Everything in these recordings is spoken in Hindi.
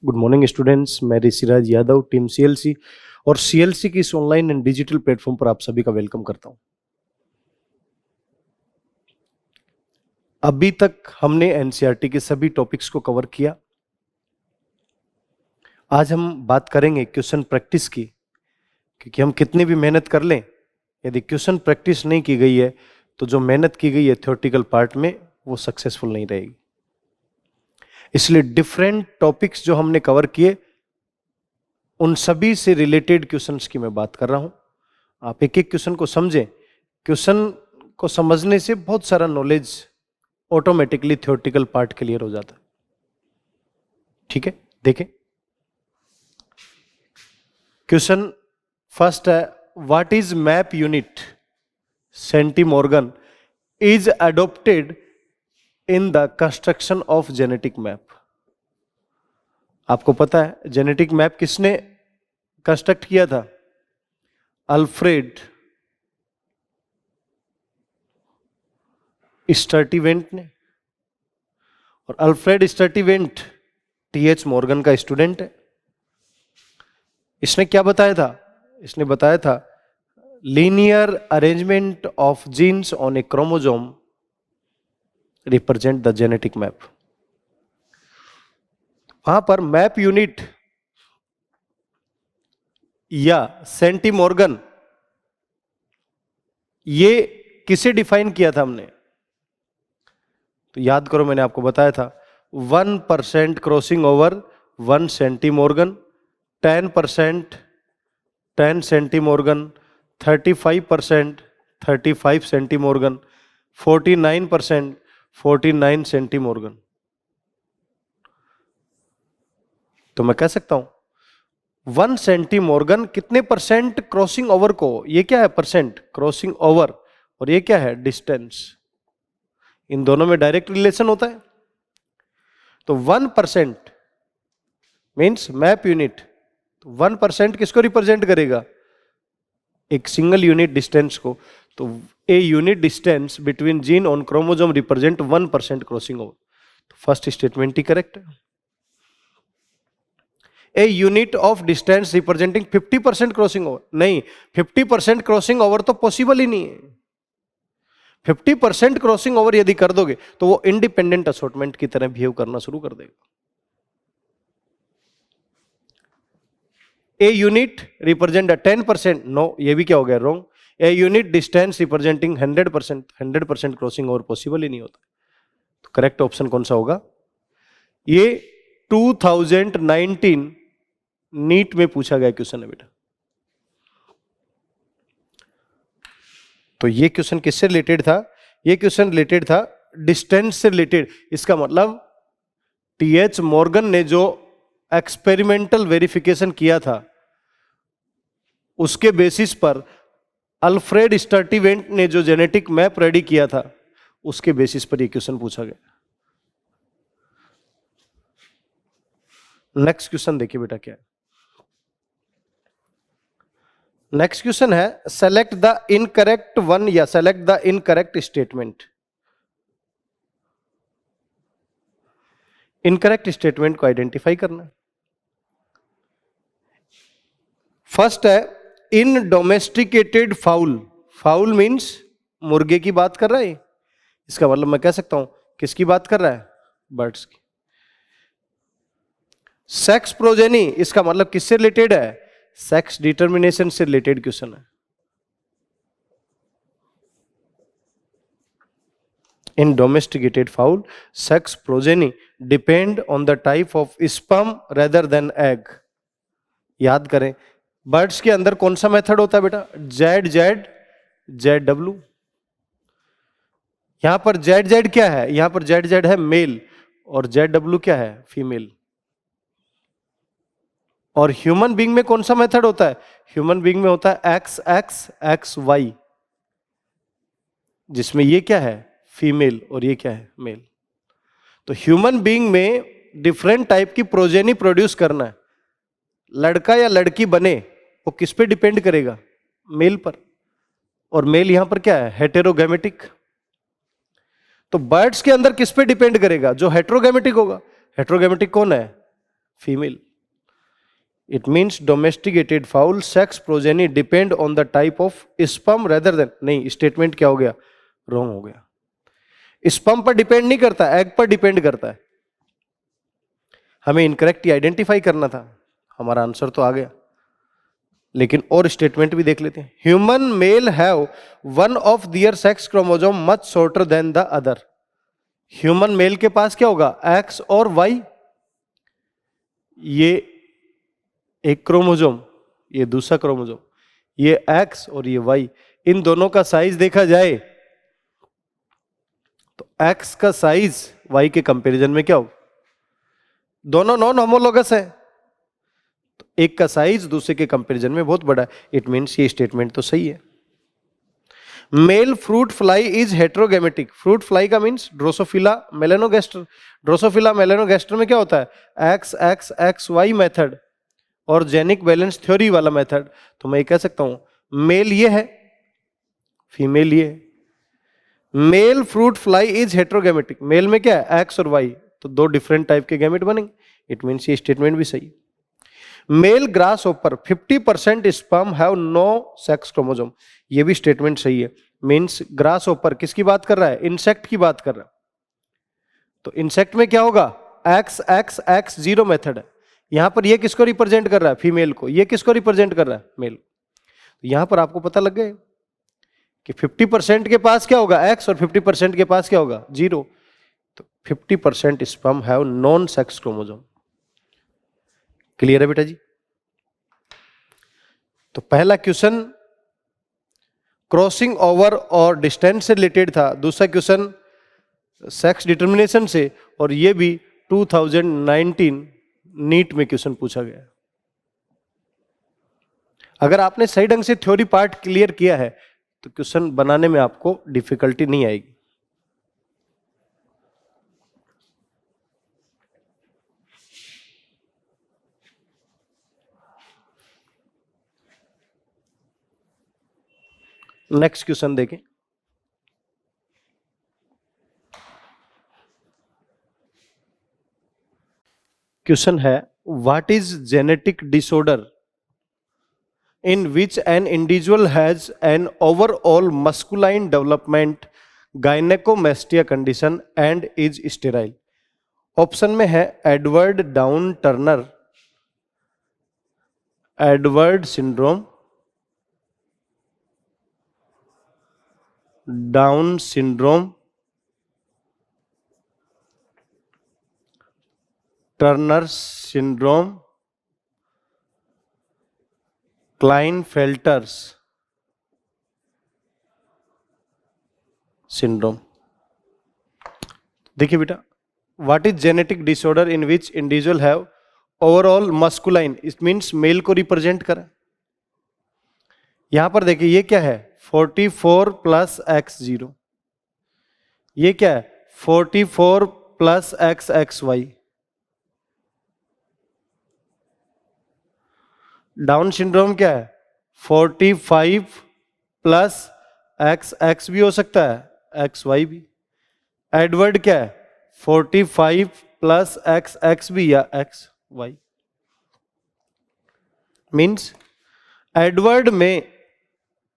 गुड मॉर्निंग स्टूडेंट्स, मैं ऋषिराज यादव टीम सीएलसी और सीएलसी की इस ऑनलाइन एंड डिजिटल प्लेटफॉर्म पर आप सभी का वेलकम करता हूं। अभी तक हमने एनसीईआरटी के सभी टॉपिक्स को कवर किया। आज हम बात करेंगे क्वेश्चन प्रैक्टिस की, क्योंकि हम कितनी भी मेहनत कर लें, यदि क्वेश्चन प्रैक्टिस नहीं की गई है तो जो मेहनत की गई है थ्योरेटिकल पार्ट में वो सक्सेसफुल नहीं रहेगी। इसलिए डिफरेंट टॉपिक्स जो हमने कवर किए उन सभी से रिलेटेड क्वेश्चंस की मैं बात कर रहा हूं। आप एक एक क्वेश्चन को समझें। क्वेश्चन को समझने से बहुत सारा knowledge automatically theoretical part clear हो जाता है। ठीक है, देखें क्वेश्चन फर्स्ट है, what is map unit centimorgan is adopted in the construction of genetic map. आपको पता है जेनेटिक मैप किसने कंस्ट्रक्ट किया था? अल्फ्रेड स्टर्टीवेंट ने। और अल्फ्रेड स्टर्टीवेंट टीएच मॉर्गन का स्टूडेंट है। इसने क्या बताया था? इसने बताया था linear arrangement of genes on a chromosome represent the genetic map. वहां पर मैप यूनिट या सेंटीमॉर्गन ये किसे डिफाइन किया था हमने? तो याद करो, मैंने आपको बताया था 1% क्रॉसिंग ओवर 1 सेंटीमॉर्गन, 10% 10 सेंटीमॉर्गन, 35% 35 सेंटीमॉर्गन, 49% 49 सेंटीमॉर्गन। तो मैं कह सकता हूं 1 सेंटीमॉर्गन कितने परसेंट क्रॉसिंग ओवर को, ये क्या है परसेंट क्रॉसिंग ओवर, और ये क्या है डिस्टेंस, इन दोनों में डायरेक्ट रिलेशन होता है। तो 1% मीन्स मैप यूनिट, 1% किसको रिप्रेजेंट करेगा? एक सिंगल यूनिट डिस्टेंस को। तो a unit distance between gene on chromosome represent 1% crossing over. तो फर्स्ट स्टेटमेंट ही करेक्ट है। A unit of distance representing 50% crossing over, नहीं 50% क्रॉसिंग ओवर तो पॉसिबल ही नहीं है। 50% क्रॉसिंग ओवर यदि कर दोगे तो वो इंडिपेंडेंट असॉर्टमेंट की तरह बिहेव करना शुरू कर देगा। ए यूनिट रिप्रेजेंट 10%, नो ये भी क्या हो गया wrong. A unit distance representing 100%, 100% crossing over possible ही नहीं होता। तो करेक्ट ऑप्शन कौन सा होगा? ये 2019 नीट में पूछा गया क्वेश्चन है बेटा। तो ये क्वेश्चन किससे रिलेटेड था? ये क्वेश्चन रिलेटेड था डिस्टेंस से रिलेटेड। इसका मतलब टीएच मॉर्गन ने जो एक्सपेरिमेंटल वेरिफिकेशन किया था उसके बेसिस पर अल्फ्रेड स्टर्टीवेंट ने जो जेनेटिक मैप रेडी किया था उसके बेसिस पर ये क्वेश्चन पूछा गया। नेक्स्ट क्वेश्चन देखिए बेटा क्या है। नेक्स्ट क्वेश्चन है, सेलेक्ट द इनकरेक्ट वन या select the incorrect statement. Incorrect statement को आइडेंटिफाई करना है। फर्स्ट है in domesticated foul. Foul means मुर्गे की बात कर रहा है। इसका मतलब मैं कह सकता हूं किसकी बात कर रहा है? बर्ड्स की। सेक्स प्रोजेनी, इसका मतलब किससे रिलेटेड है? सेक्स डिटर्मिनेशन से रिलेटेड क्वेश्चन है। In domesticated fowl sex progeny depend on the type of sperm rather than egg. याद करें बर्ड्स के अंदर कौन सा मेथड होता है बेटा? Z Z Z W. यहां पर जेड जेड क्या है? यहां पर जेड जेड है मेल और जेड डब्ल्यू क्या है? फीमेल। और ह्यूमन बीइंग में कौन सा मेथड होता है? ह्यूमन बीइंग में होता है एक्स एक्स एक्स वाई, जिसमें ये क्या है? फीमेल और ये क्या है? मेल। तो ह्यूमन बीइंग में डिफरेंट टाइप की प्रोजेनी प्रोड्यूस करना है, लड़का या लड़की बने वो किस पे डिपेंड करेगा? मेल पर। और मेल यहां पर क्या है? हेटेरोगैमेटिक। तो बर्ड्स के अंदर किस पे डिपेंड करेगा? जो हेटेरोगैमेटिक होगा। हेटेरोगैमेटिक कौन है? Female. It means domesticated fowl sex progeny depend on the type of sperm rather then. नहीं, स्टेटमेंट क्या हो गया? रॉन्ग हो गया. स्पर्म पर डिपेंड नहीं करता, एग पर डिपेंड करता है. हमें इनकरेक्ट आइडेंटिफाई करना था, हमारा आंसर तो आ गया. लेकिन और स्टेटमेंट भी देख लेते हैं. Human male have one of their sex chromosome much shorter than the other. Human male के पास क्या होगा? एक्स और वाई. ये एक क्रोमोसोम, ये दूसरा क्रोमोसोम, ये एक्स और ये वाई. इन दोनों का साइज देखा जाए तो एक्स का साइज वाई के कंपैरिजन में क्या हो? दोनों नॉन होमोलोगस है, तो एक का साइज दूसरे के कंपैरिजन में बहुत बड़ा है. इट मीन्स ये स्टेटमेंट तो सही है. Male fruit fly is heterogametic. Fruit fly का means Drosophila melanogaster. Drosophila melanogaster में क्या होता है? X X X Y method और जेनिक बैलेंस थ्योरी वाला मेथड. तो मैं ये कह सकता हूं मेल ये है, फीमेल ये है. Male fruit fly is heterogametic. Male में क्या है? एक्स और वाई, तो दो डिफरेंट टाइप के गैमेट बनेंगे. इट मीन्स ये स्टेटमेंट भी सही. Male grasshopper 50% sperm have no sex chromosome. ये भी स्टेटमेंट सही है. मीन्स ग्रास ओपर किसकी बात कर रहा है? इंसेक्ट की बात कर रहा है. तो इंसेक्ट में क्या होगा? X X x zero method है. यहां पर ये किसको रिप्रेजेंट कर रहा है? फीमेल को. ये किसको रिप्रेजेंट कर रहा है? मेल. तो यहां पर आपको पता लग गया कि 50% के पास क्या होगा? एक्स, और 50% के पास क्या होगा? जीरो. तो 50% sperm have non sex chromosome. Clear है बेटा जी? तो पहला क्वेश्चन क्रॉसिंग ओवर और डिस्टेंस से रिलेटेड था, दूसरा क्वेश्चन सेक्स डिटर्मिनेशन से, और ये भी 2019 नीट में क्वेश्चन पूछा गया. अगर आपने सही ढंग से थ्योरी पार्ट क्लियर किया है तो क्वेश्चन बनाने में आपको डिफिकल्टी नहीं आएगी. नेक्स्ट क्वेश्चन देखें. क्वेश्चन है what is genetic disorder in which an individual has an overall masculine development gynecomastia condition and is sterile. Option में है Edward Down Turner, Edward syndrome, Down syndrome, Turner syndrome, Klinefelter's syndrome. देखिए बेटा, what is genetic disorder in which individual have overall masculine, it means male को रिप्रेजेंट करें. यहां पर देखिए ये क्या है? 44 प्लस एक्स जीरो. ये क्या है? 44 plus X X Y. Down syndrome क्या है? 45 प्लस एक्स एक्स भी हो सकता है, एक्स वाई भी. एडवर्ड क्या है? 45 प्लस एक्स एक्स भी या एक्स वाई. मीन्स एडवर्ड में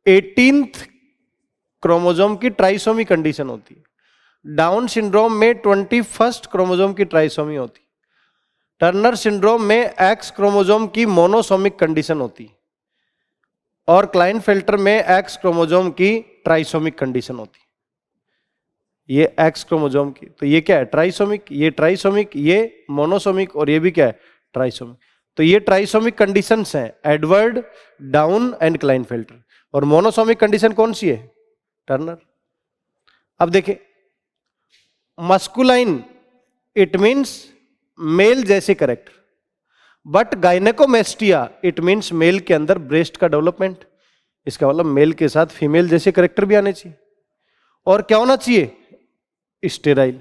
18th क्रोमोसोम की ट्राइसोमी कंडीशन होती है. डाउन सिंड्रोम में 21st क्रोमोसोम की ट्राइसोमी होती है. टर्नर सिंड्रोम में एक्स क्रोमोसोम की मोनोसोमिक कंडीशन होती है, और क्लाइनफेल्टर में एक्स क्रोमोसोम की ट्राइसोमिक कंडीशन होती है. ये एक्स क्रोमोसोम की, तो ये क्या है? ट्राइसोमिक. ये ट्राइसोमिक, ये मोनोसोमिक, और ये भी क्या है? ट्राइसोमिक. तो ये ट्राइसोमिक कंडीशंस हैं, एडवर्ड, डाउन एंड क्लाइनफेल्टर. और मोनोसोमिक कंडीशन कौन सी है? टर्नर. अब देखिए, मस्कुलाइन इट मीन्स मेल जैसे character, but gynaecomastia it means mail के अंदर ब्रेस्ट का डेवलपमेंट. इसका मतलब मेल के साथ फीमेल जैसे करेक्टर भी आने चाहिए. और क्या होना चाहिए? स्टेराइल.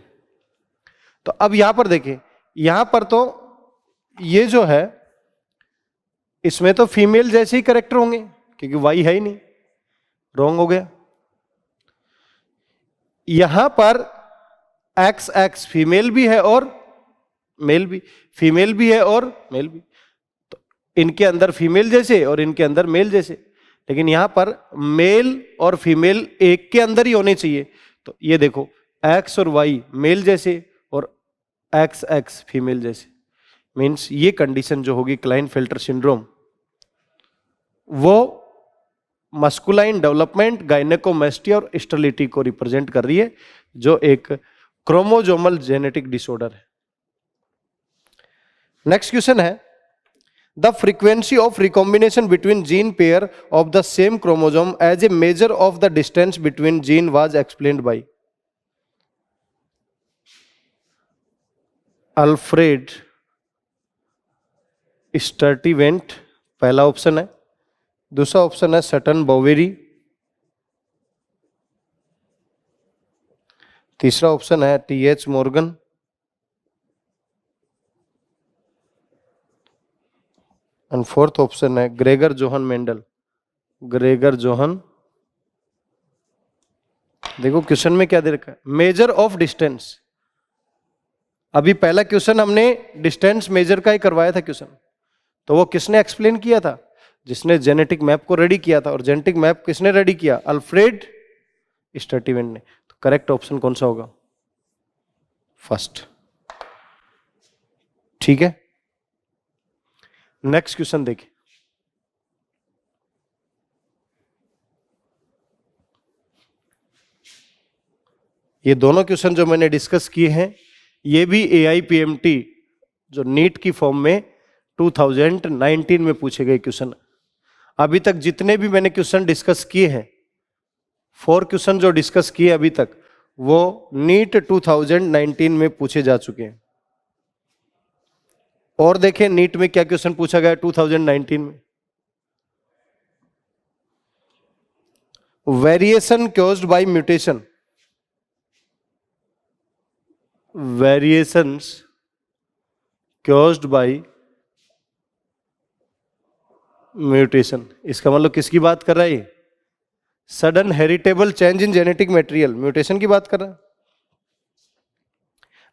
तो अब यहां पर देखिए, यहां पर तो ये जो है इसमें तो फीमेल जैसे ही करेक्टर होंगे क्योंकि वाई है ही नहीं. रॉन्ग हो गया. यहां पर एक्स एक्स फीमेल भी है और मेल भी, फीमेल भी है और मेल भी। तो इनके अंदर फीमेल जैसे और इनके अंदर मेल जैसे, लेकिन यहां पर मेल और फीमेल एक के अंदर ही होने चाहिए। तो ये देखो एक्स और वाई मेल जैसे और एक्स एक्स फीमेल जैसे, मीन्स ये कंडीशन जो होगी क्लाइनफेल्टर सिंड्रोम, वो मस्कुलाइन डेवलपमेंट, गायनेकोमेस्टिया और स्टेरिलिटी को रिप्रेजेंट कर रही है, जो एक क्रोमोजोमल जेनेटिक डिसऑर्डर है। नेक्स्ट क्वेश्चन है, the frequency of recombination between gene pair of the same chromosome as a measure of the distance between gene was explained by Alfred Sturtevant, पहला ऑप्शन है। दूसरा ऑप्शन है सटन बोवेरी, तीसरा ऑप्शन है TH Morgan, and fourth option है Gregor Johann Mendel. Gregor Johann, देखो क्वेश्चन में क्या दे रखा है, मेजर ऑफ डिस्टेंस। अभी पहला क्वेश्चन हमने डिस्टेंस मेजर का ही करवाया था क्वेश्चन, तो वो किसने एक्सप्लेन किया था, जिसने जेनेटिक मैप को रेडी किया था। और जेनेटिक मैप किसने रेडी किया, अल्फ्रेड स्टर्टिवेंट ने। तो करेक्ट ऑप्शन कौन सा होगा, फर्स्ट। ठीक है, नेक्स्ट क्वेश्चन देखिए। ये दोनों क्वेश्चन जो मैंने डिस्कस किए हैं, ये भी AIPMT जो नीट की फॉर्म में 2019 में पूछे गए क्वेश्चन। अभी तक जितने भी मैंने क्वेश्चन डिस्कस किए हैं, 4 क्वेश्चन जो डिस्कस किए अभी तक, वो नीट 2019 में पूछे जा चुके हैं। और देखें नीट में क्या क्वेश्चन पूछा गया 2019 में, variation caused by mutation, variations caused by mutation. इसका मतलब किसकी बात कर रहा है, sudden heritable change in genetic material, mutation की बात कर रहा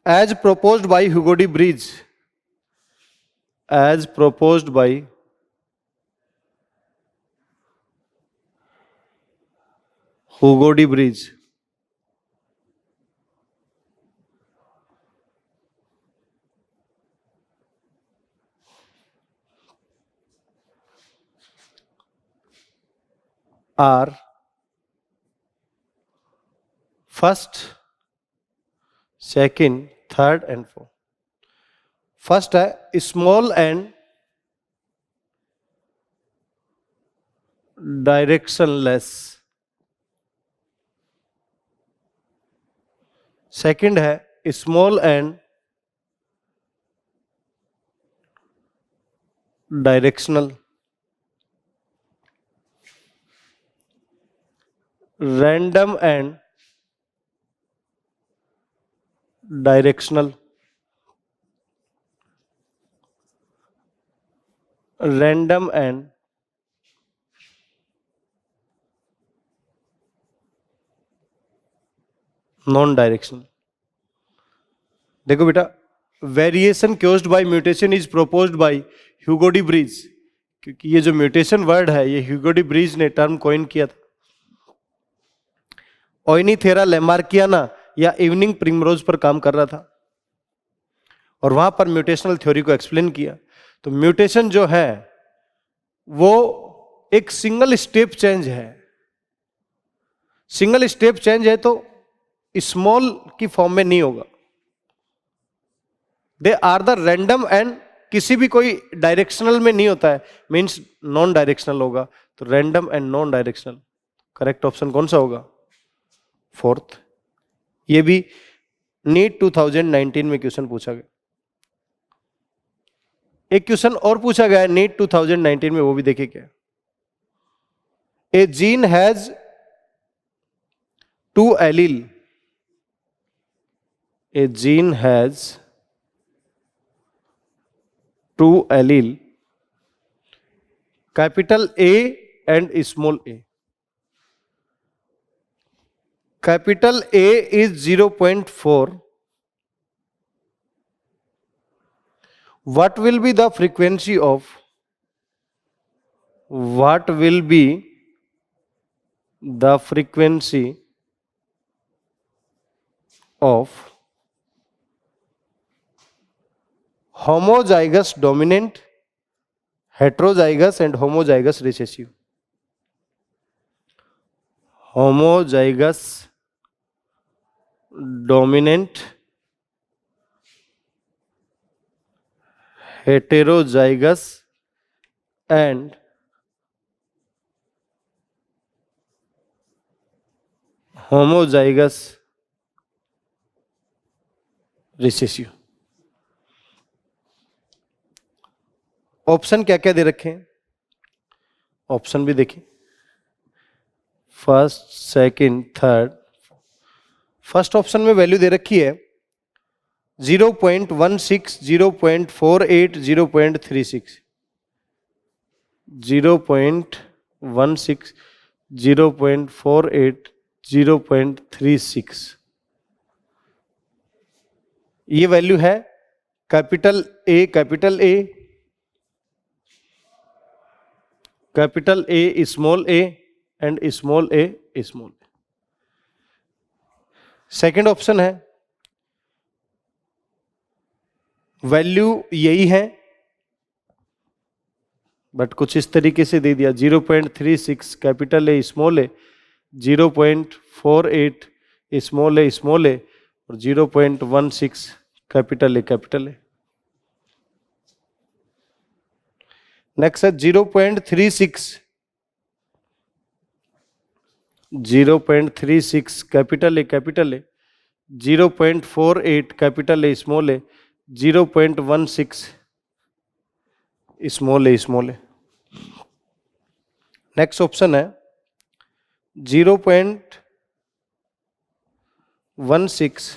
है। As proposed by Hugo de Vries, as proposed by Hugo de Vries, are first, second, third and fourth. First है स्मॉल एंड डायरेक्शनलेस, सेकंड है small and directional, random and directional, random and non directional. देखो बेटा, variation caused by mutation is proposed by Hugo de Vries, क्योंकि ये जो म्यूटेशन वर्ड है ये ह्यूगो डी ब्रीज ने टर्म कॉइन किया था। ओइनीथेरा लेमार्कियाना या इवनिंग प्रिमरोज पर काम कर रहा था और वहां पर म्यूटेशनल थ्योरी को एक्सप्लेन किया। तो म्यूटेशन जो है वो एक सिंगल स्टेप चेंज है, सिंगल स्टेप चेंज है, तो स्मॉल की फॉर्म में नहीं होगा। They are the random and किसी भी कोई डायरेक्शनल में नहीं होता है, मींस नॉन डायरेक्शनल होगा। तो random and non directional, correct option कौन सा होगा, फोर्थ। ये भी नीट 2019 में क्वेश्चन पूछा गया। एक क्वेश्चन और पूछा गया है नीट 2019 में, वो भी देखिए क्या। A gene has 2 allele, a gene has 2 allele, capital A and small a. Capital A is 0.4 what will be the frequency of homozygous dominant, heterozygous and homozygous recessive? Homozygous dominant, heterozygous and homozygous recessive. Option क्या क्या दे रखे हैं? ऑप्शन भी देखिए, first, second, third. First option में वैल्यू दे रखी है 0.16, 0.48, 0.36. 0.16, 0.48, 0.36. ये वैल्यू है capital A, capital A, capital A, small A and small a, small A. Second option है वैल्यू यही है बट कुछ इस तरीके से दे दिया 0.36 capital A, small a, 0.48 small a, small a और 0.16 capital A, capital A. Next है 0.36, 0.36 capital A, capital A, 0.48 capital A, small a, 0.16 small a, small a. Next option है 0.16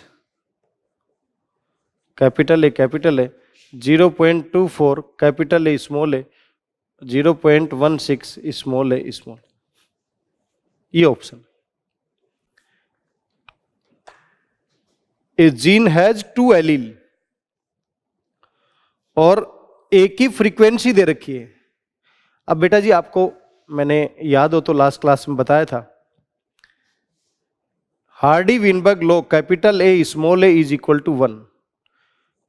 capital A, capital A, 0.24 capital A, small a, 0.16 small a, small. ये option. A gene has 2 allele और एक ही फ्रीक्वेंसी दे रखी है. अब बेटा जी आपको मैंने याद हो तो लास्ट क्लास में बताया था Hardy Weinberg law, capital A, small A is equal to 1.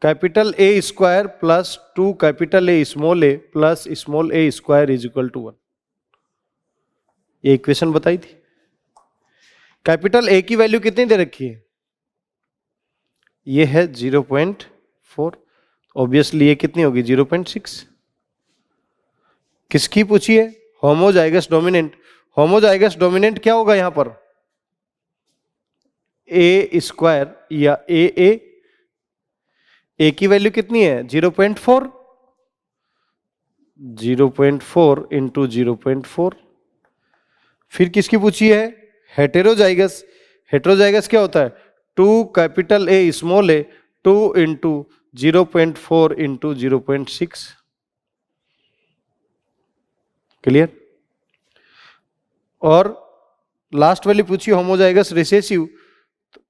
Capital A square plus 2 capital A, small A plus small A square is equal to 1. ये इक्वेशन बताई थी. कैपिटल ए की वैल्यू कितनी दे रखी है? ये है 0.4. ऑब्वियसली ये कितनी होगी? 0.6. किसकी पूछी है? Homozygous dominant. होमोजाइगस डोमिनेंट क्या होगा यहां पर? ए स्क्वायर या ए की वैल्यू कितनी है? 0.4. 0.4 इंटू 0.4. फिर किसकी पूछी है? हेटेरोजाइगस. हेटेरोजाइगस क्या होता है? 2 capital A, small A, 2 into 0.4 into 0.6. Clear? और लास्ट वाली पूछी homozygous recessive.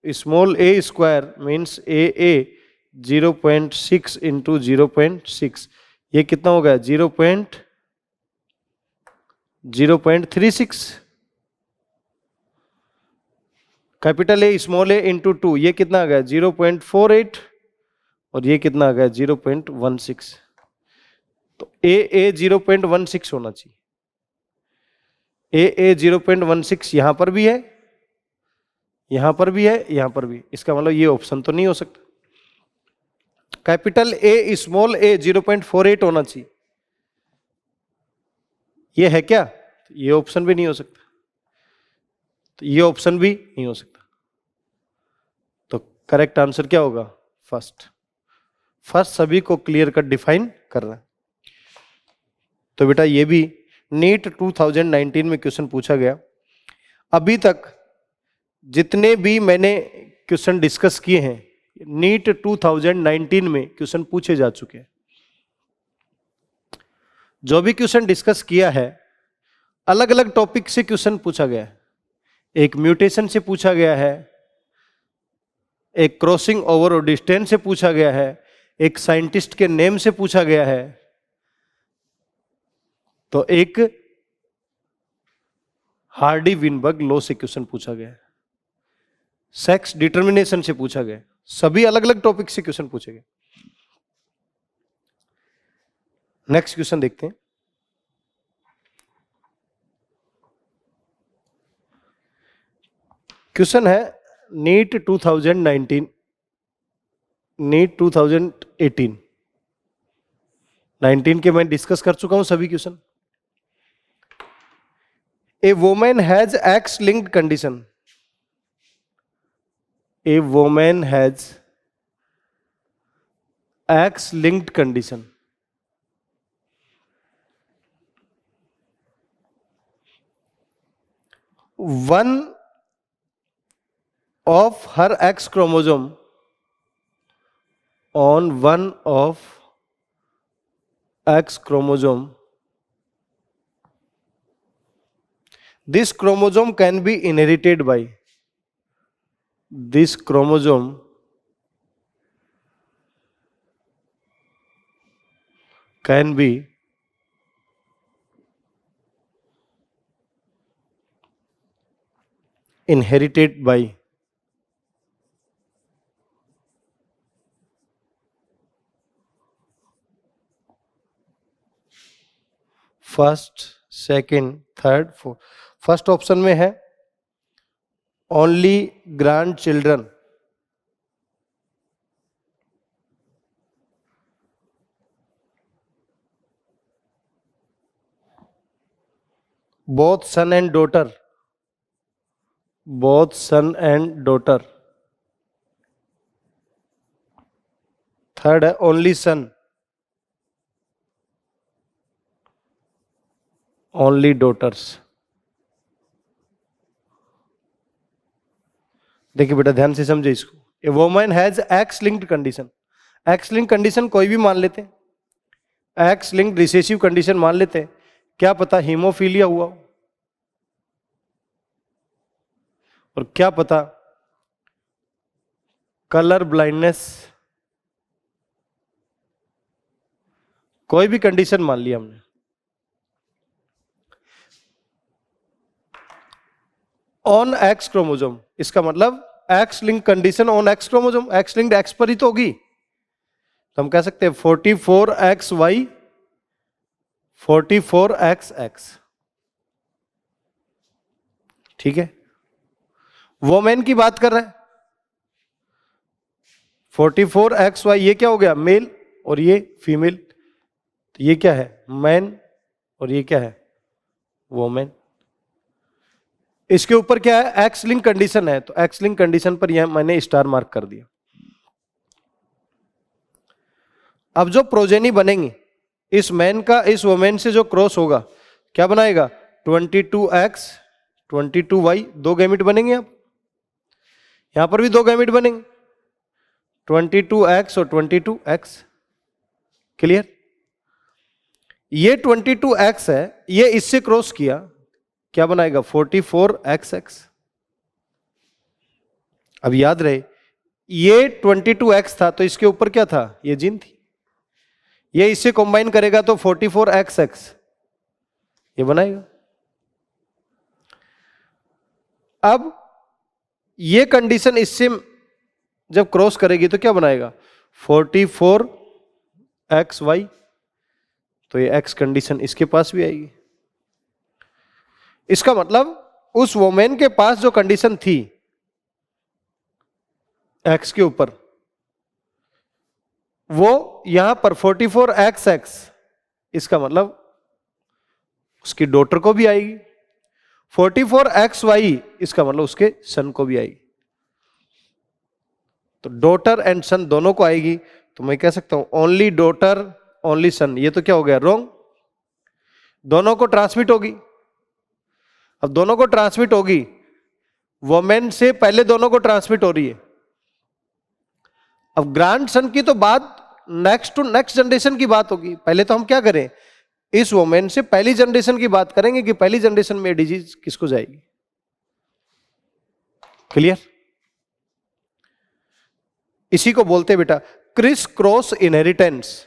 Small A square means A 0.6 into 0.6. ये कितना होगा? 0.36. Capital A, small A into 2, ये कितना आ गया? 0.48. और ये कितना आ गया? 0.16. तो ए 0.16 होना चाहिए. ए 0.16 यहां पर भी है, यहां पर भी है, यहां पर भी. इसका मतलब ये ऑप्शन तो नहीं हो सकता. कैपिटल ए, स्मॉल ए 0.48 होना चाहिए. ये है क्या? ये ऑप्शन भी नहीं हो सकता. तो ये ऑप्शन भी नहीं हो सकता. तो करेक्ट आंसर क्या होगा? फर्स्ट. फर्स्ट सभी को क्लियर कट डिफाइन करना. तो बेटा ये भी नीट 2019 में क्वेश्चन पूछा गया. अभी तक जितने भी मैंने क्वेश्चन डिस्कस किए हैं नीट 2019 में क्वेश्चन पूछे जा चुके हैं. जो भी क्वेश्चन डिस्कस किया है अलग अलग टॉपिक से क्वेश्चन पूछा गया है. एक म्यूटेशन से पूछा गया है, एक क्रॉसिंग ओवर और डिस्टेंस से पूछा गया है, एक साइंटिस्ट के नेम से पूछा गया है, तो एक हार्डी विनबर्ग लॉ से क्वेश्चन पूछा गया है, सेक्स डिटर्मिनेशन से पूछा गया, सभी अलग अलग टॉपिक से क्वेश्चन पूछे गए। नेक्स्ट क्वेश्चन देखते हैं। क्वेश्चन है नीट 2019, नीट 2018, 19 के मैं डिस्कस कर चुका हूं सभी question. A woman has X linked condition, A woman has X linked condition, one of her X chromosome on one of X chromosome, this chromosome can be inherited by, this chromosome can be inherited by first, second, third, fourth. First option में है only grandchildren, both son and daughter, both son and daughter। Third है ओनली सन, ओनली डॉटर्स। देखिए बेटा ध्यान से समझे इसको। A woman has X linked condition, X linked condition कोई भी मान लेते हैं, एक्स लिंक्ड रिसेसिव कंडीशन मान लेते हैं, क्या पता हीमोफीलिया हुआ हो, और क्या पता कलर ब्लाइंडनेस, कोई भी कंडीशन मान लिया हमने। ऑन एक्स क्रोमोसोम, इसका मतलब x link condition on x chromosome, x linked x पर ही तो होगी, तो हम कह सकते हैं 44XY 44XX। ठीक है, वोमेन की बात कर रहे हैं, 44XY ये क्या हो गया मेल और ये फीमेल, तो ये क्या है मैन और ये क्या है वोमेन। इसके ऊपर क्या है एक्स लिंक कंडीशन है, तो एक्स लिंक कंडीशन पर यह मैंने स्टार मार्क कर दिया। अब जो प्रोजेनी बनेंगे इस मैन का इस वोमेन से जो क्रॉस होगा क्या बनाएगा 22X 22Y, दो गैमेट बनेंगे। अब यहां पर भी दो गैमेट बनेंगे 22X और 22X। क्लियर, ये 22X है, ये इससे क्रॉस किया क्या बनाएगा 44XX। अब याद रहे ये 22X था तो इसके ऊपर क्या था ये जीन थी, ये इससे कंबाइन करेगा तो 44XX ये बनाएगा। अब ये कंडीशन इससे जब क्रॉस करेगी तो क्या बनाएगा 44XY, तो ये X कंडीशन इसके पास भी आएगी। इसका मतलब उस वोमेन के पास जो कंडीशन थी X के ऊपर वो यहां पर 44XX, इसका मतलब उसकी डॉटर को भी आएगी, 44XY इसका मतलब उसके सन को भी आएगी। तो डॉटर एंड सन दोनों को आएगी, तो मैं कह सकता हूं ओनली डॉटर ओनली सन। ये तो क्या हो गया रॉन्ग, दोनों को ट्रांसमिट होगी। अब दोनों को ट्रांसमिट होगी, वोमेन से पहले दोनों को ट्रांसमिट हो रही है। अब ग्रैंड सन की तो बात नेक्स्ट टू नेक्स्ट जनरेशन की बात होगी, पहले तो हम क्या करें इस वोमेन से पहली जनरेशन की बात करेंगे कि पहली जनरेशन में डिजीज किसको जाएगी। क्लियर, इसी को बोलते हैं बेटा क्रिस क्रॉस इनहेरिटेंस,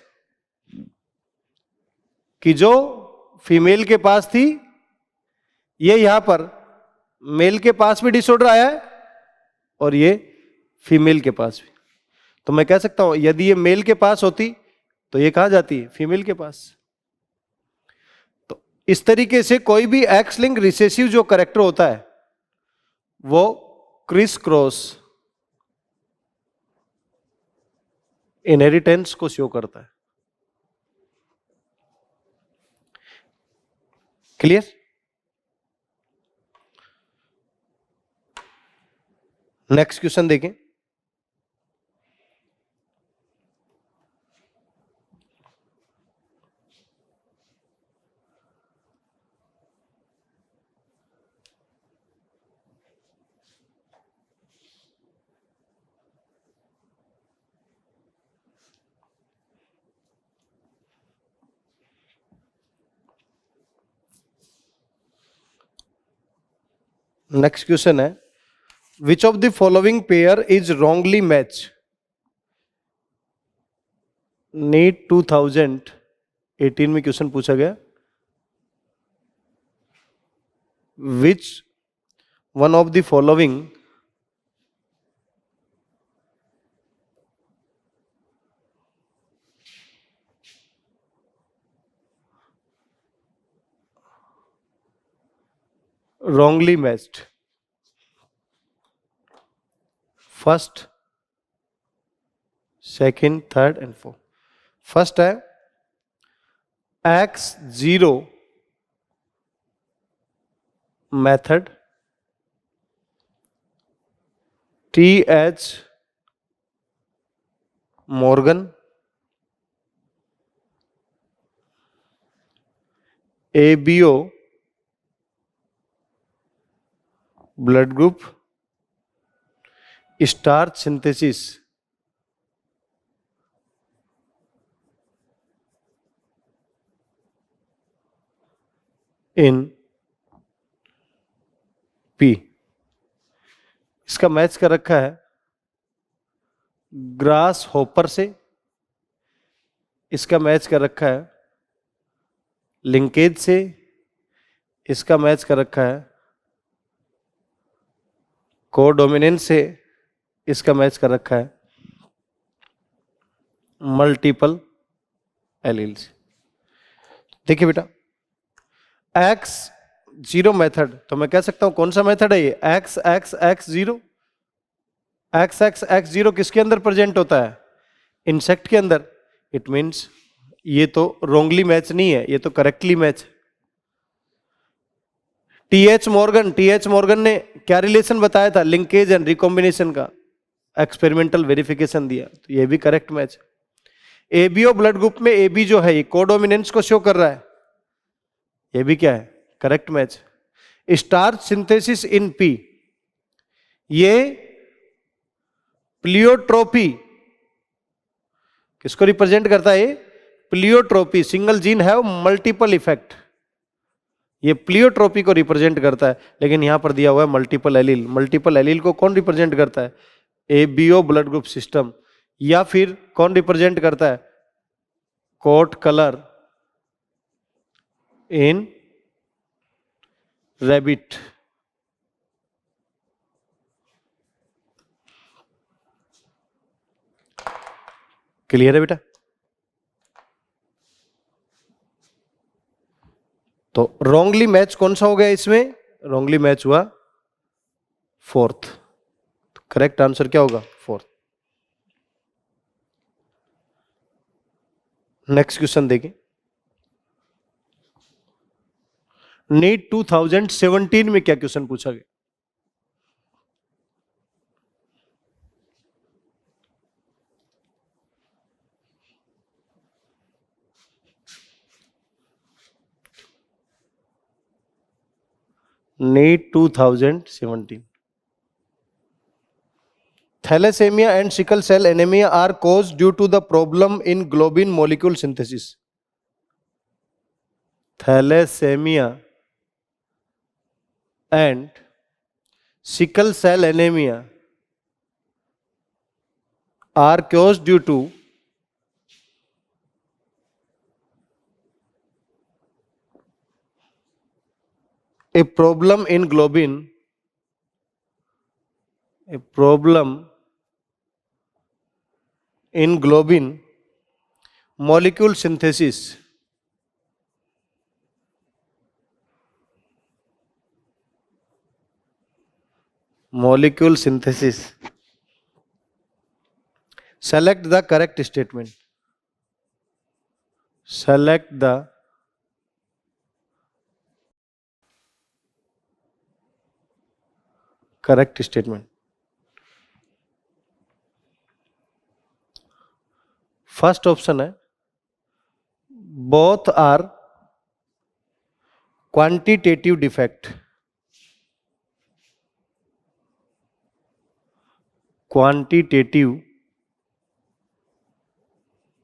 कि जो फीमेल के पास थी ये यहां पर मेल के पास भी डिसऑर्डर आया है और ये फीमेल के पास भी। तो मैं कह सकता हूं यदि ये मेल के पास होती तो ये कहां जाती है, फीमेल के पास। तो इस तरीके से कोई भी एक्स लिंक रिसेसिव जो कैरेक्टर होता है वो क्रिस क्रॉस इनहेरिटेंस को शो करता है। क्लियर? नेक्स्ट क्वेश्चन देखें। नेक्स्ट क्वेश्चन है which of the following pair is wrongly match. NEET 2018 में क्वेश्चन पूछा गया which one of the following wrongly matched। First, second, third and fourth. First है X0 method, TH Morgan, ABO blood group, starch synthesis in P। इसका मैच कर रखा है ग्रास होपर से, इसका मैच कर रखा है लिंकेज से, इसका मैच कर रखा है कोडोमिनेंस से, इसका मैच कर रखा है मल्टीपल एलील से। देखिए बेटा X0 मेथड, तो मैं कह सकता हूं कौन सा मेथड है ये, XXX0। XXX0 किसके अंदर प्रेजेंट होता है, इंसेक्ट के अंदर। इट मींस ये तो रोंगली मैच नहीं है, ये तो करेक्टली मैच। TH मॉर्गन ने क्या रिलेशन बताया था, लिंकेज एंड रिकॉम्बिनेशन का, एक्सपेरिमेंटल वेरिफिकेशन दिया, तो ये भी correct match. ABO blood group में AB जो है ये कोडोमिनेंस को शो कर रहा है, ये भी क्या है, correct match. Starch synthesis in P, ये प्लियोट्रोपी किसको रिप्रेजेंट करता है, प्लियोट्रोपी, सिंगल जीन है मल्टीपल इफेक्ट, ये प्लियोट्रोपी को रिप्रेजेंट करता है। लेकिन यहां पर दिया हुआ है मल्टीपल एलील। मल्टीपल एलील को कौन रिप्रेजेंट करता है, ABO ब्लड ग्रुप सिस्टम, या फिर कौन रिप्रेजेंट करता है, coat colour in rabbit. Clear है बेटा? तो रॉन्गली मैच कौन सा हो गया इसमें, रॉन्गली मैच हुआ फोर्थ। तो करेक्ट आंसर क्या होगा, फोर्थ। नेक्स्ट क्वेश्चन देखें। नीट 2017 में क्या क्वेश्चन पूछा गया। NEET 2017, thalassaemia and sickle cell anaemia are caused due to the problem in globin molecule synthesis. Thalassaemia and sickle cell anaemia are caused due to a problem in globin, a problem in globin molecule synthesis, molecule synthesis. Select the correct statement. Select the correct statement. First option है both are quantitative defect, quantitative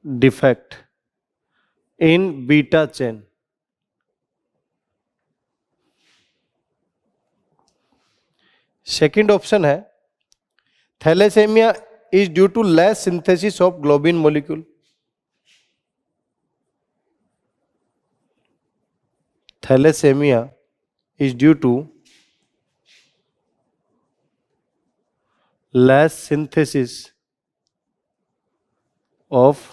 defect in beta chain. Second option है thalassaemia is due to less synthesis of globin molecule. Thalassemia is due to less synthesis of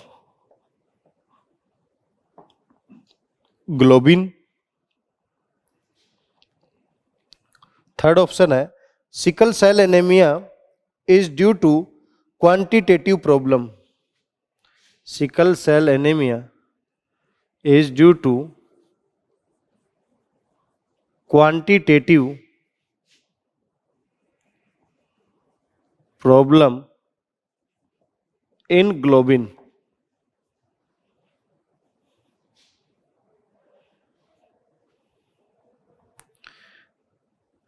globin. Third option है sickle cell anaemia is due to quantitative problem. Sickle cell anemia is due to quantitative problem in globin.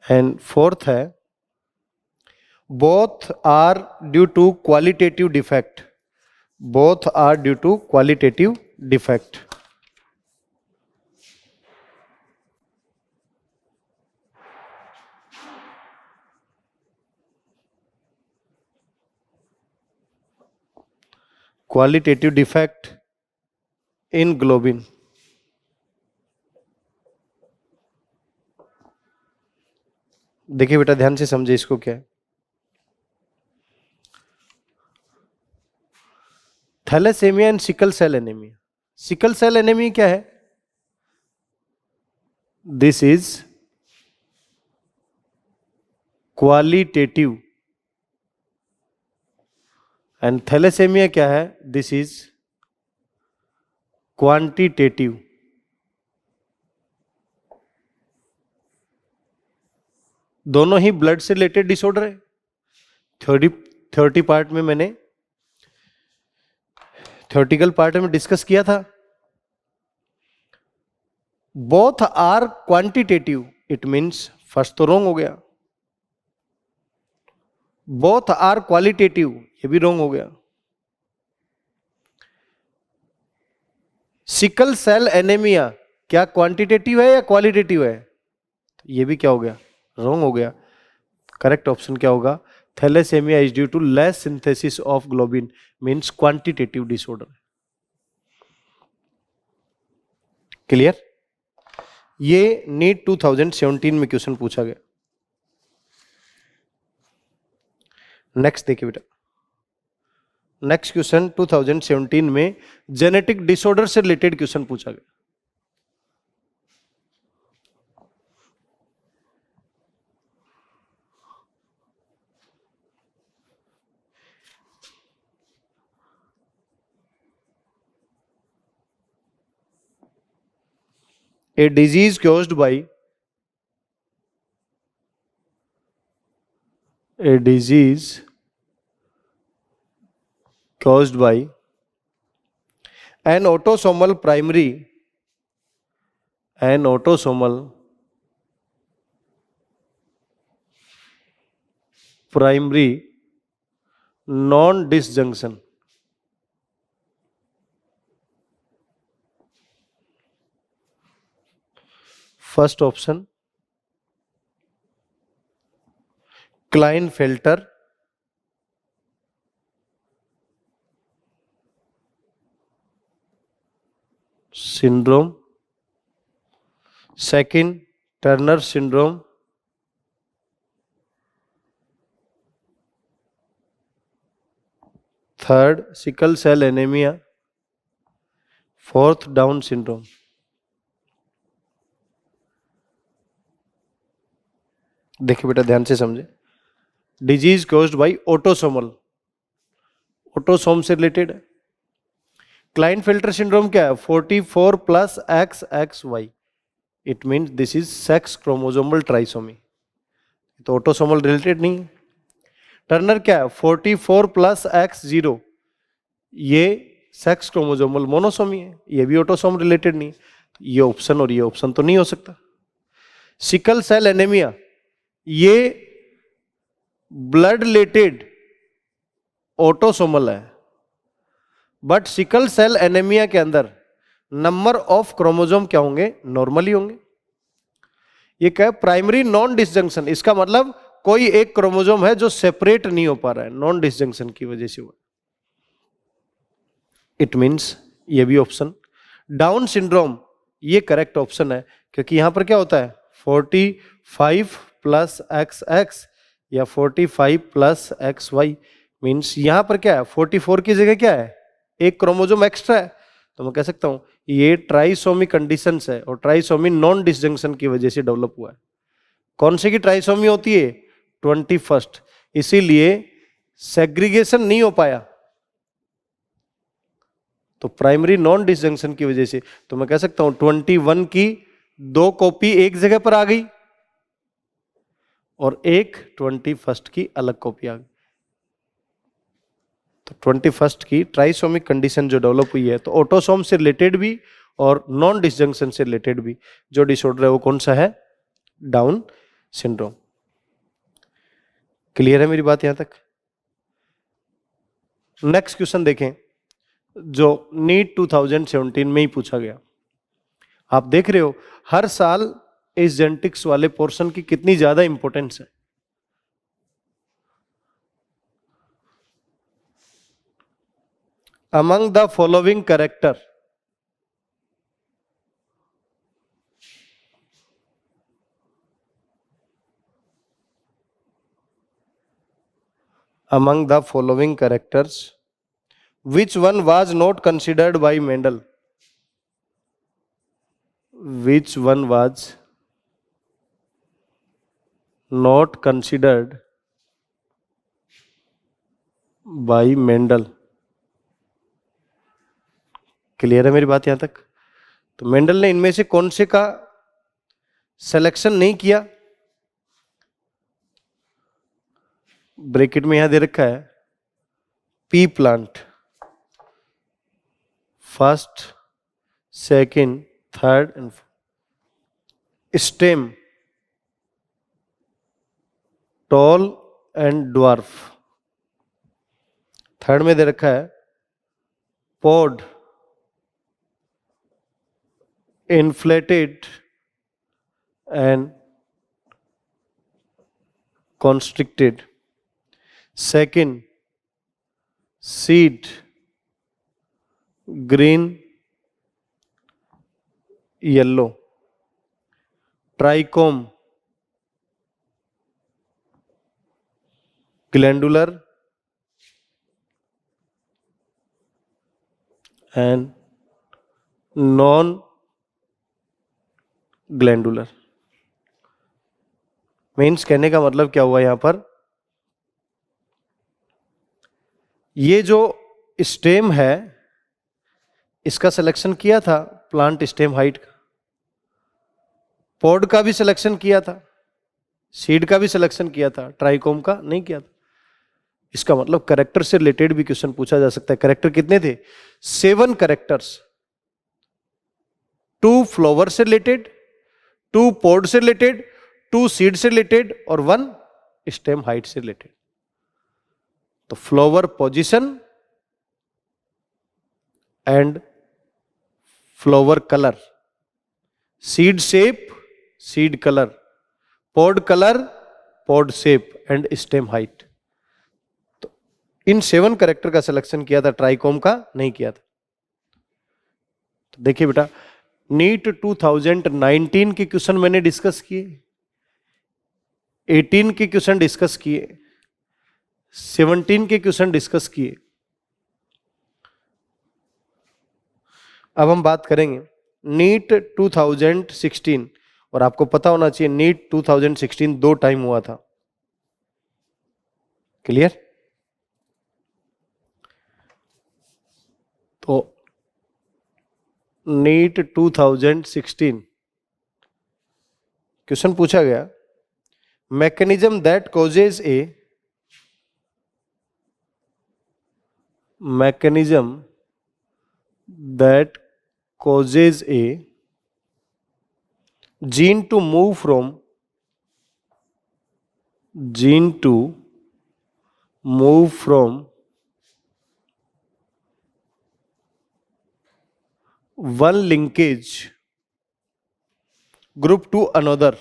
And fourth है both are due to qualitative defect. Both are due to qualitative defect. Qualitative defect in globin. देखिए बेटा ध्यान से समझे इसको क्या है. Thalassaemia and sickle cell anaemia. Sickle cell anaemia क्या है? This is qualitative and thalassaemia क्या है? This is quantitative. दोनों ही ब्लड से रिलेटेड डिसऑर्डर है. थ्योरेटिकल पार्ट में मैंने थ्योरेटिकल पार्ट में डिस्कस किया था. Both are quantitative, it means first तो रॉन्ग हो गया. बोथ आर क्वालिटेटिव, ये भी रॉन्ग हो गया. सिकल सेल एनीमिया क्या क्वांटिटेटिव है या क्वालिटेटिव है? ये भी क्या हो गया? रॉन्ग हो गया. करेक्ट ऑप्शन क्या होगा? Thalassaemia is due to less synthesis of globin, means quantitative disorder. Clear? ये नीट 2017 में क्वेश्चन पूछा गया. नेक्स्ट देखिए बेटा. नेक्स्ट क्वेश्चन 2017 में जेनेटिक डिसऑर्डर से रिलेटेड क्वेश्चन पूछा गया. A disease caused by an autosomal primary non-disjunction. First option Klinefelter, syndrome, second Turner syndrome, third sickle cell anemia, fourth Down syndrome. देखिए बेटा ध्यान से समझे, disease caused by autosomal, autosome से रिलेटेड है। क्लाइनफेल्टर सिंड्रोम क्या है? 44 plus XXY, it means this is sex chromosomal trisomy, तो ऑटोसोमल रिलेटेड नहीं है। टर्नर क्या है? 44 प्लस X0, ये सेक्स क्रोमोसोमल मोनोसोमी है, ये भी ऑटोसोम रिलेटेड नहीं है, ये ऑप्शन और ये ऑप्शन तो नहीं हो सकता। सिकल सेल एनीमिया, ये ब्लड रिलेटेड ऑटोसोमल है, बट सिकल सेल एनीमिया के अंदर नंबर ऑफ क्रोमोसोम क्या होंगे? नॉर्मली होंगे। ये क्या है? प्राइमरी नॉन डिसजंक्शन, इसका मतलब कोई एक क्रोमोसोम है जो सेपरेट नहीं हो पा रहा है, नॉन डिसजंक्शन की वजह से हुआ। इट मींस ये भी ऑप्शन। डाउन सिंड्रोम, ये करेक्ट ऑप्शन है, क्योंकि यहां पर क्या होता है? 45 प्लस XX या 45 प्लस XY, मीन्स यहां पर क्या है? 44 की जगह क्या है? एक क्रोमोसोम एक्स्ट्रा है, तो मैं कह सकता हूं ये ट्राइसोमी कंडीशंस है, और ट्राइसोमी नॉन डिसजंक्शन की वजह से डेवलप हुआ है। कौन से की ट्राइसोमी होती है? 21st, इसीलिए सेग्रीगेशन नहीं हो पाया, तो प्राइमरी नॉन डिसजंक्शन की वजह से, तो मैं कह सकता हूं 21 की 2 कॉपी एक जगह पर आ गई और एक 21st की अलग कॉपी आ गई, तो 21st की ट्राइसोमिक कंडीशन जो डेवलप हुई है, तो ऑटोसोम से रिलेटेड भी और नॉन डिसजंक्शन से रिलेटेड भी जो डिसऑर्डर है वो कौन सा है? Down syndrome. क्लियर है मेरी बात यहां तक? नेक्स्ट क्वेश्चन देखें, जो नीट 2017 में ही पूछा गया। आप देख रहे हो हर साल इस जेनेटिक्स वाले पोर्शन की कितनी ज्यादा इंपॉर्टेंस है। Among the following character, among the following characters, which one was not considered by Mendel? Which one was not considered by Mendel? Clear है मेरी बात यहां तक? तो मेंडल ने इनमें से कौन से का सिलेक्शन नहीं किया? ब्रैकेट में यहां दे रखा है P plant, first, second, third and stem, tall and dwarf. Third में दे रखा है pod, inflated and constricted, second seed, green, yellow, trichome, glandular and non glandular। Means कहने का मतलब क्या हुआ यहां पर? ये जो स्टेम है इसका सिलेक्शन किया था प्लांट स्टेम हाइट का, पॉड का भी सिलेक्शन किया था, सीड का भी सिलेक्शन किया था, ट्राइकोम का नहीं किया था। इसका मतलब कैरेक्टर से रिलेटेड भी क्वेश्चन पूछा जा सकता है। कैरेक्टर कितने थे? 7 कैरेक्टर्स, 2 फ्लावर से रिलेटेड, 2 पॉड से रिलेटेड, 2 सीड से रिलेटेड और 1 स्टेम हाइट से रिलेटेड। तो flower position and flower colour, seed shape, seed colour, pod colour, pod shape and stem height. तो इन 7 कैरेक्टर का सिलेक्शन किया था, ट्राइकोम का नहीं किया था। तो देखिए बेटा, नीट 2019 के क्वेश्चन मैंने डिस्कस किए, 18 के क्वेश्चन डिस्कस किए, 17 के क्वेश्चन डिस्कस किए। अब हम बात करेंगे नीट 2016, और आपको पता होना चाहिए नीट 2016 दो टाइम हुआ था। क्लियर? तो नीट 2016 क्वेश्चन पूछा गया, mechanism that causes A mechanism that causes a gene to move from one linkage group to another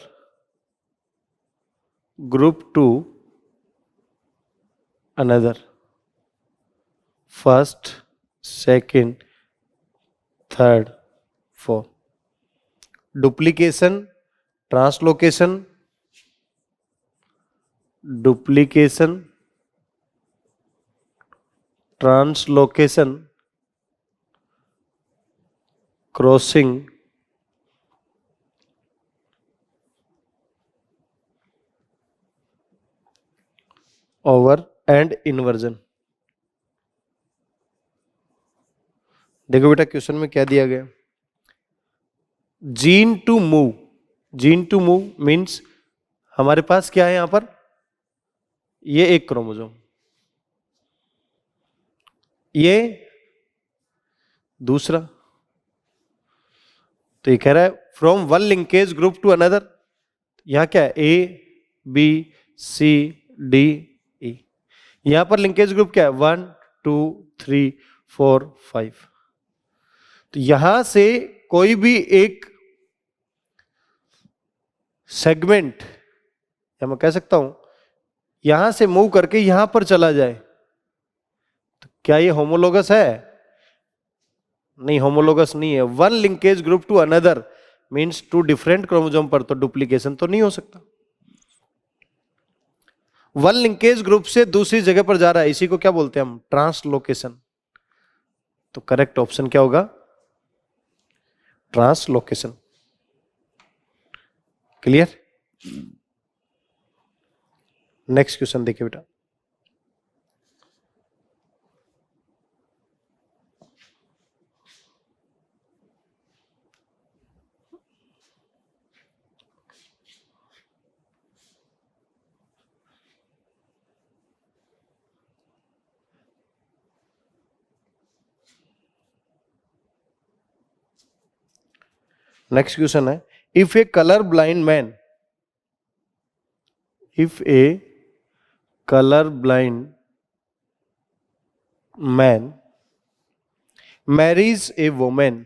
first, second, third, fourth. Duplication, translocation, crossing, over and inversion। देखो बेटा क्वेश्चन में क्या दिया गया, जीन टू मूव मीन्स हमारे पास क्या है यहां पर, ये एक क्रोमोसोम, ये दूसरा, तो ये कह रहा है from one linkage group to another. यहां क्या है, ए बी सी डी ई, यहां पर लिंकेज ग्रुप क्या है, 1 2 3 4 5। तो यहां से कोई भी एक सेगमेंट, या मैं कह सकता हूं यहां से मूव करके यहां पर चला जाए, तो क्या ये होमोलोगस है? नहीं, होमोलोगस नहीं है। One linkage group to another means two different chromosome पर तो डुप्लीकेशन तो नहीं हो सकता। वन लिंकेज ग्रुप से दूसरी जगह पर जा रहा है, इसी को क्या बोलते हैं हम, ट्रांसलोकेशन। तो करेक्ट ऑप्शन क्या होगा, ट्रांसलोकेशन। क्लियर? नेक्स्ट क्वेश्चन देखिए बेटा, नेक्स्ट क्वेश्चन है, if A colour blind man marries a woman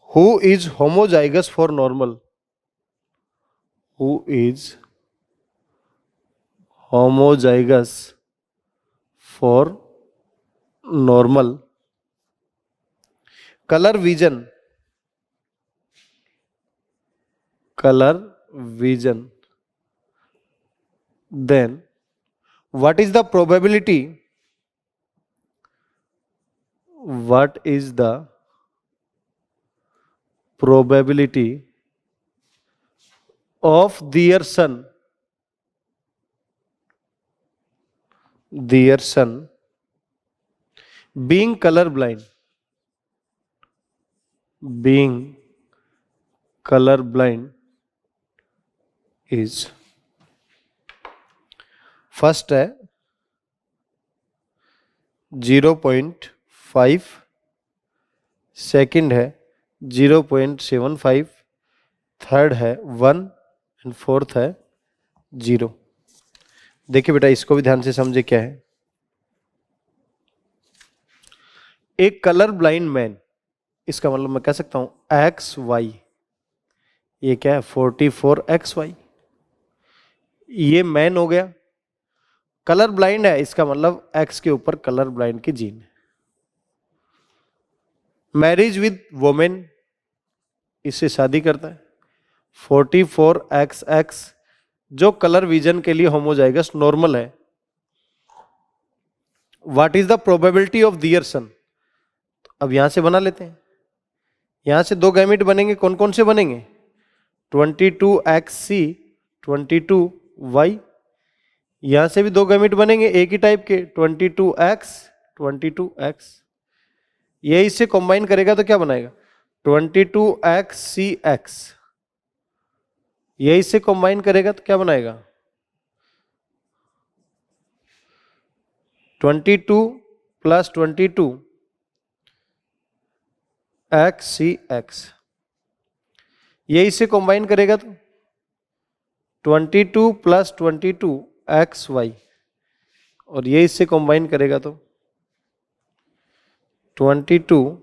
who is homozygous for normal, color vision, then what is the probability of their son being colorblind is, first है 0.5, सेकंड है 0.75, थर्ड है 1 एंड फोर्थ है 0। देखिए बेटा इसको भी ध्यान से समझे क्या है। एक कलर ब्लाइंड मैन, इसका मतलब मैं कह सकता हूं XY, ये क्या है 44XY। ये मैन हो गया, कलर ब्लाइंड है, इसका मतलब एक्स के ऊपर कलर ब्लाइंड की जीन है। मैरिज विद वोमेन, इससे शादी करता है 44XX, जो कलर विजन के लिए होमोजाइगस नॉर्मल है। What is the probability of their son, अब यहां से बना लेते हैं। यहां से दो गैमेट बनेंगे, कौन कौन से बनेंगे 22XC 22Y। यहां से भी दो गैमेट बनेंगे एक ही टाइप के 22X 22X। ये इससे कंबाइन करेगा तो क्या बनाएगा 22XCX। ये इससे कंबाइन करेगा तो क्या बनाएगा 22 + 22XCX। ये इससे कंबाइन करेगा तो 22 + 22XY। और ये इससे कंबाइन करेगा तो 22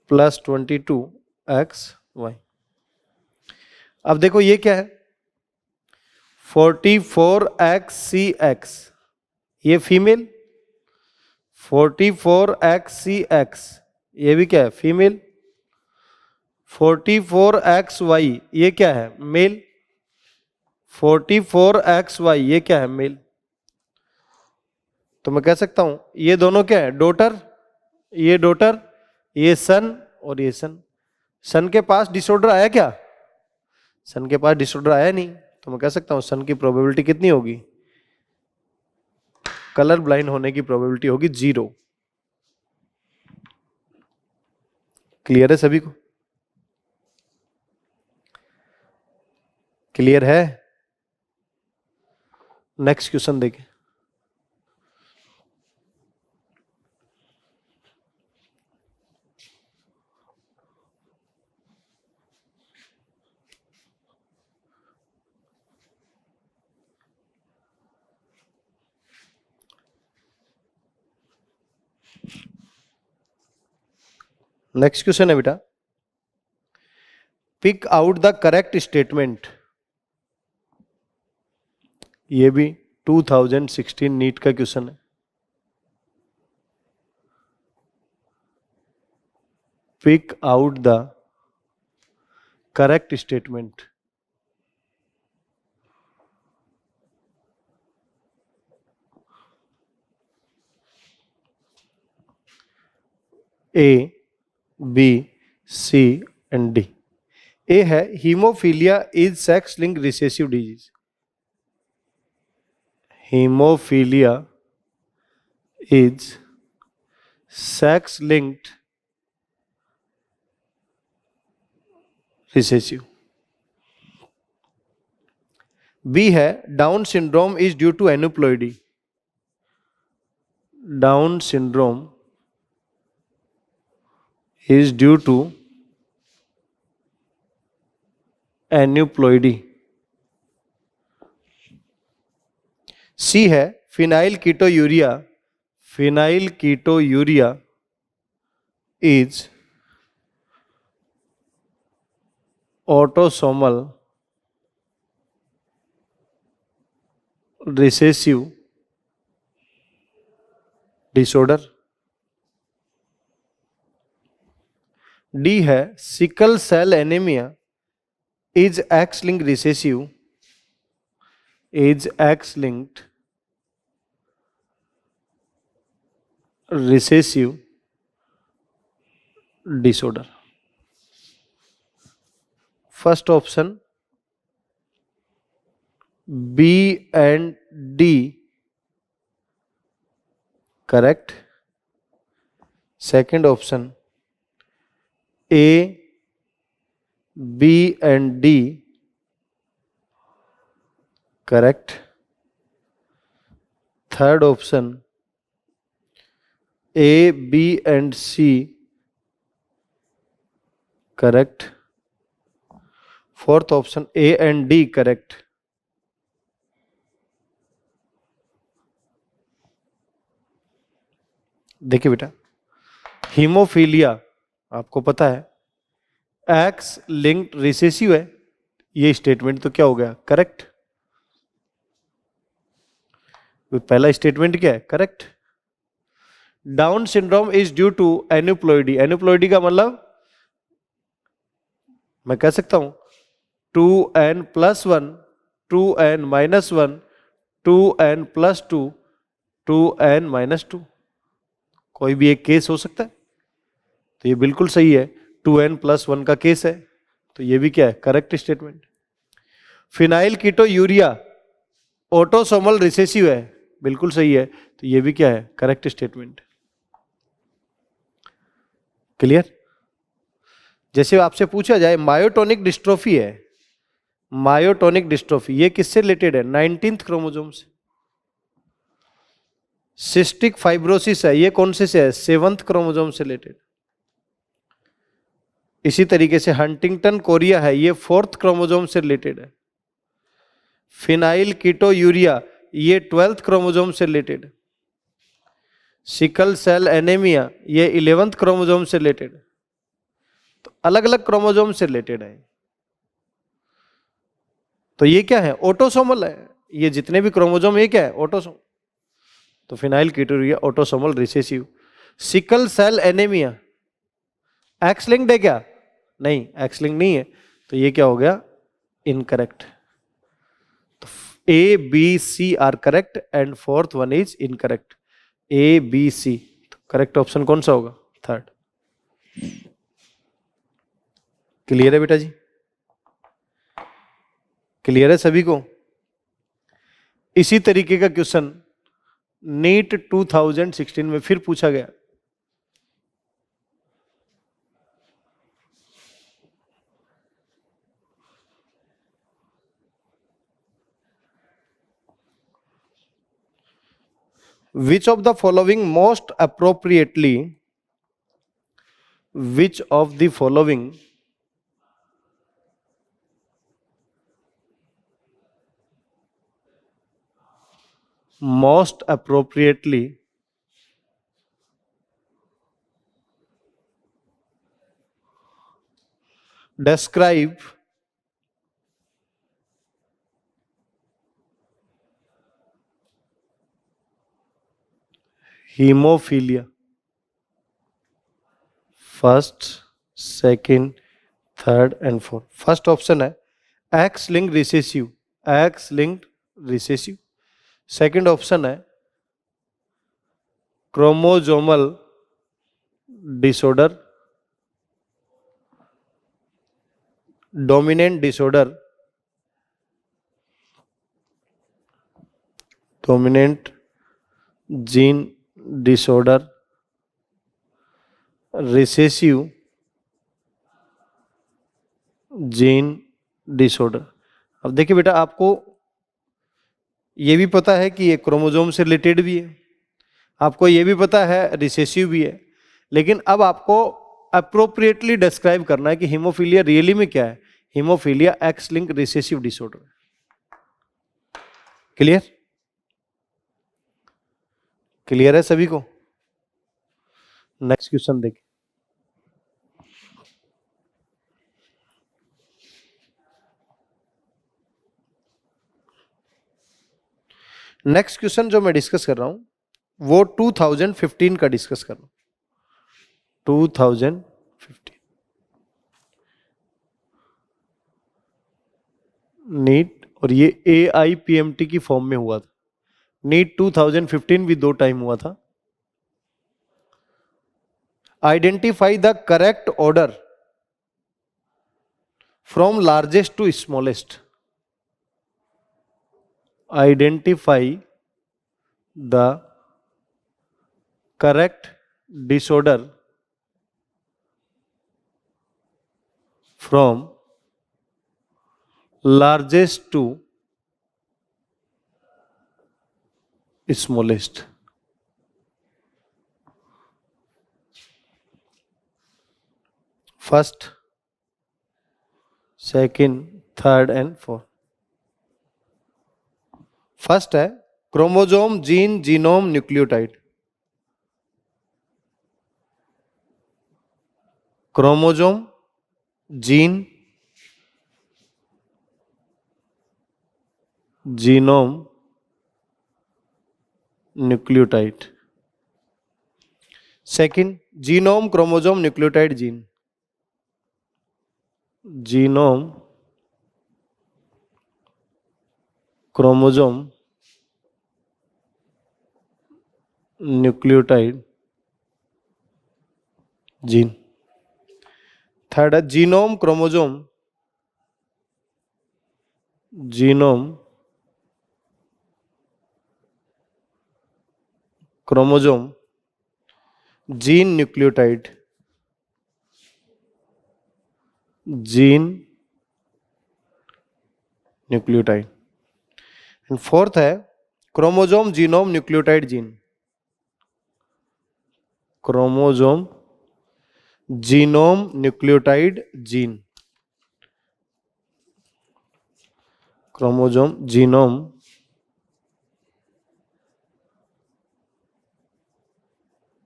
+ 22XY। अब देखो ये क्या है 44XCX, ये फीमेल। 44XCX, ये भी क्या है फीमेल। 44XY, ये क्या है मेल। 44XY, ये क्या है मेल। तो मैं कह सकता हूं ये दोनों क्या है डॉटर, ये डॉटर, ये सन और ये सन। सन के पास डिसऑर्डर आया क्या, सन के पास डिसऑर्डर आया नहीं, तो मैं कह सकता हूं सन की प्रोबेबिलिटी कितनी होगी, कलर ब्लाइंड होने की प्रोबेबिलिटी होगी 0। क्लियर है सभी को, क्लियर है। नेक्स्ट क्वेश्चन देखें। नेक्स्ट क्वेश्चन है बेटा, pick out the correct statement. ये भी 2016 नीट का क्वेश्चन है। Pick out the correct statement. A, B, C and D। A है haemophilia is sex linked recessive disease. Haemophilia is sex linked recessive. B है Down syndrome is due to aneuploidy. Down syndrome is due to aneuploidy. C है phenylketonuria. Phenylketonuria is autosomal recessive disorder. D है sickle cell anaemia is X linked recessive. Is X linked recessive disorder. First option B and D correct. Second option A, B and D correct. Third option A, B and C correct. Fourth option A and D correct. देखिए बेटा हीमोफीलिया आपको पता है एक्स लिंक्ड रिसेसिव है, ये स्टेटमेंट तो क्या हो गया, करेक्ट। पहला स्टेटमेंट क्या है, correct. Down syndrome is due to aneuploidy, aneuploidy का मतलब मैं कह सकता हूं 2n+1, 2n-1, 2n+2, 2n-2, कोई भी एक केस हो सकता है, तो ये बिल्कुल सही है, 2n+1 का केस है, तो ये भी क्या है, करेक्ट स्टेटमेंट। फिनाइल कीटो यूरिया ऑटोसोमल रिसेसिव है, बिल्कुल सही है, तो ये भी क्या है, करेक्ट स्टेटमेंट। क्लियर। जैसे आपसे पूछा जाए मायोटोनिक डिस्ट्रोफी है, मायोटोनिक डिस्ट्रोफी ये किससे रिलेटेड है, 19th क्रोमोसोम से। सिस्टिक फाइब्रोसिस है, ये कौन से है, 7th क्रोमोसोम से रिलेटेड। इसी तरीके से हंटिंगटन कोरिया है, ये 4th क्रोमोसोम से रिलेटेड है। फिनाइल कीटो यूरिया ये 12th क्रोमोसोम से रिलेटेड। सिकल सेल एनीमिया ये 11th क्रोमोसोम से रिलेटेड। तो अलग अलग क्रोमोसोम से रिलेटेड है। तो ये क्या है, ऑटोसोमल है, ये जितने भी क्रोमोसोम ये क्या है, ऑटोसोम। तो phenylketonuria autosomal recessive. Sickle cell anaemia X linked है क्या, नहीं एक्स लिंक्ड नहीं है, तो ये क्या हो गया, इनकरेक्ट। तो A B C are correct and 4th one is incorrect, A B C. Correct option कौन सा होगा, 3rd। क्लियर है बेटा जी, क्लियर है सभी को। इसी तरीके का क्वेश्चन नीट 2016 में फिर पूछा गया। Which of the following most appropriately, which of the following most appropriately describe haemophilia, first, second, third and fourth. First option है X linked recessive, X linked recessive. Second option है chromosomal disorder, dominant disorder, dominant gene disorder, recessive gene disorder. अब देखिए बेटा, आपको ये भी पता है कि ये क्रोमोसोम से रिलेटेड भी है, आपको ये भी पता है रिसेसिव भी है, लेकिन अब आपको अप्रोप्रिएटली डिस्क्राइब करना है कि हीमोफीलिया रियली में क्या है। Haemophilia x link recessive disorder. Clear, clear है सभी को। नेक्स्ट क्वेश्चन देखिए। नेक्स्ट क्वेश्चन जो मैं डिस्कस कर रहा हूं वो 2015 का डिस्कस कर रहा हूं, 2015 नीट, और ये AIPMT की फॉर्म में हुआ था। नीट 2015 भी 2 टाइम हुआ था। Identify the correct order from largest to smallest. Identify the correct disorder from largest to smallest. First, second, third and fourth. First है chromosome, gene, genome, nucleotide. Chromosome, gene, genome, nucleotide. Second, genome, chromosome, nucleotide, gene. Genome, chromosome, nucleotide, gene. Third है genome, chromosome, genome, chromosome, gene, nucleotide, gene, nucleotide. And fourth है chromosome, genome, nucleotide, gene. Chromosome, genome, nucleotide, gene. Chromosome, genome,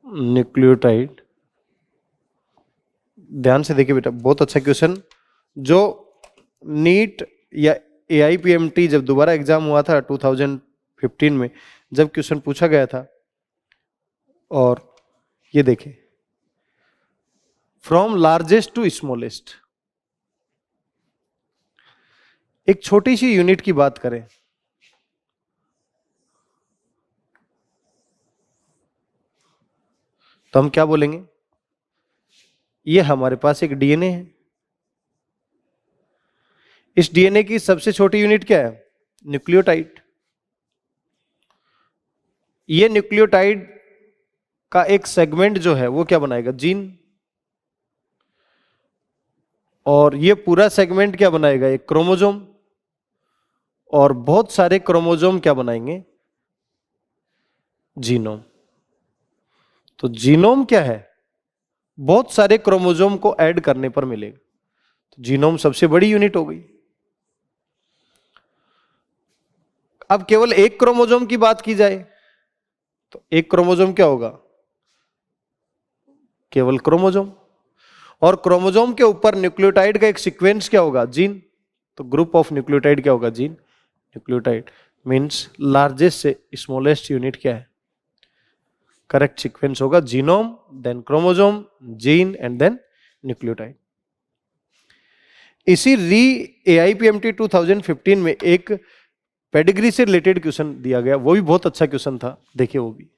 nucleotide. ध्यान से देखिए बेटा, बहुत अच्छा क्वेश्चन। जो नीट या AIPMT जब दोबारा एग्जाम हुआ था 2015 में, जब क्वेश्चन पूछा गया था, और ये देखें, फ्रॉम लार्जेस्ट टू स्मॉलेस्ट, एक छोटी सी यूनिट की बात करें तो हम क्या बोलेंगे? ये हमारे पास एक DNA है। इस DNA की सबसे छोटी यूनिट क्या है? न्यूक्लियोटाइड। ये न्यूक्लियोटाइड का एक सेगमेंट जो है वो क्या बनाएगा? जीन। और ये पूरा सेगमेंट क्या बनाएगा? एक क्रोमोसोम। और बहुत सारे क्रोमोसोम क्या बनाएंगे? जीनोम। तो जीनोम क्या है? बहुत सारे क्रोमोसोम को ऐड करने पर मिलेगा। तो जीनोम सबसे बड़ी यूनिट हो गई। अब केवल एक क्रोमोसोम की बात की जाए तो एक क्रोमोसोम क्या होगा? केवल क्रोमोसोम। और क्रोमोसोम के ऊपर न्यूक्लियोटाइड का एक सीक्वेंस क्या होगा? जीन। तो ग्रुप ऑफ न्यूक्लियोटाइड क्या होगा? Gene, nucleotide. मींस लार्जेस्ट से स्मॉलेस्ट यूनिट क्या है? करेक्ट सीक्वेंस होगा genome, then chromosome, gene and then nucleotide. इसी री AIPMT 2015 में एक पेडिग्री से रिलेटेड क्वेश्चन दिया गया, वो भी बहुत अच्छा क्वेश्चन था, देखिए वो भी।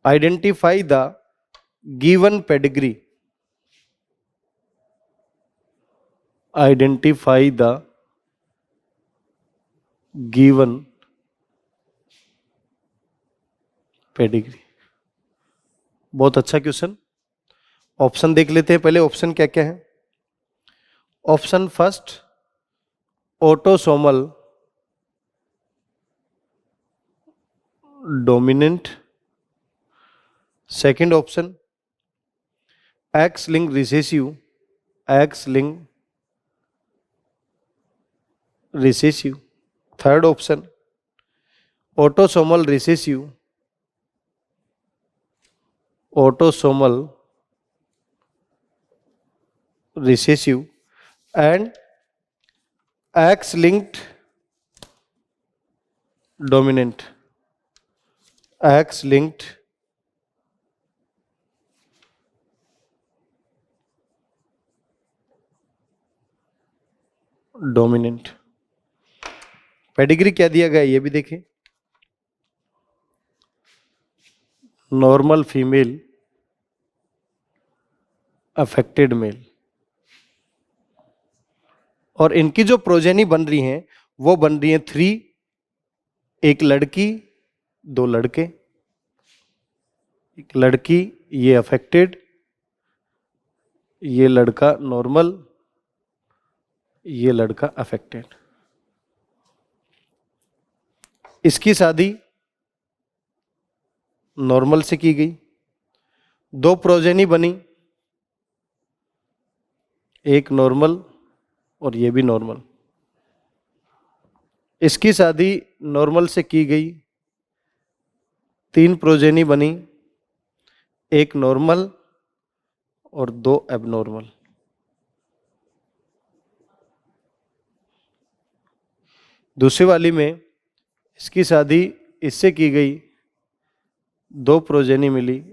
Identify the given pedigree. Identify the given pedigree. बहुत अच्छा क्वेश्चन। ऑप्शन देख लेते हैं पहले, ऑप्शन क्या क्या है। Option first, autosomal dominant. Second option, X link recessive, X link recessive. Third option, autosomal recessive, autosomal recessive and X linked dominant, X linked dominant. Pedigree क्या दिया गया ये भी देखें। Normal female, affected male. और इनकी जो प्रोजेनी बन रही हैं वो बन रही हैं 3, एक लड़की, 2 लड़के। एक लड़की, ये अफेक्टेड, ये लड़का नॉर्मल, ये लड़का अफेक्टेड। इसकी शादी नॉर्मल से की गई, 2 प्रोजेनी बनी, एक नॉर्मल और ये भी नॉर्मल। इसकी शादी नॉर्मल से की गई, 3 प्रोजेनी बनी, एक नॉर्मल और 2 एबनॉर्मल। दूसरी वाली में इसकी शादी इससे की गई, 2 प्रोजेनी मिली,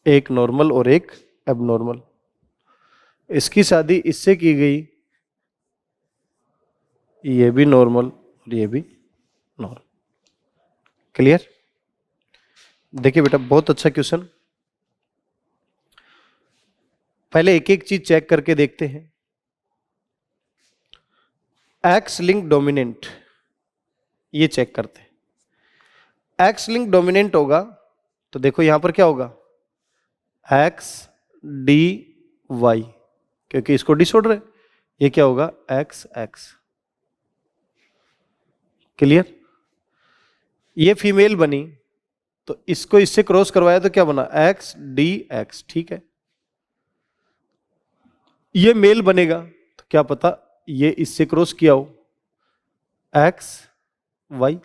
एक नॉर्मल और एक एबनॉर्मल। इसकी शादी इससे की गई, ये भी नॉर्मल और ये भी नॉर्मल। क्लियर? देखिए बेटा, बहुत अच्छा क्वेश्चन। पहले एक एक चीज चेक करके देखते हैं। एक्स लिंक डोमिनेंट, ये चेक करते हैं। एक्स लिंक डोमिनेंट होगा तो देखो यहां पर क्या होगा, एक्स डी वाई, क्योंकि इसको डिसऑर्डर है। ये क्या होगा, एक्स एक्स। क्लियर? ये फीमेल बनी तो इसको इससे क्रॉस करवाया तो क्या बना, एक्स डी एक्स। ठीक है। ये मेल बनेगा तो क्या पता ये इससे क्रॉस किया हो, एक्स वाई।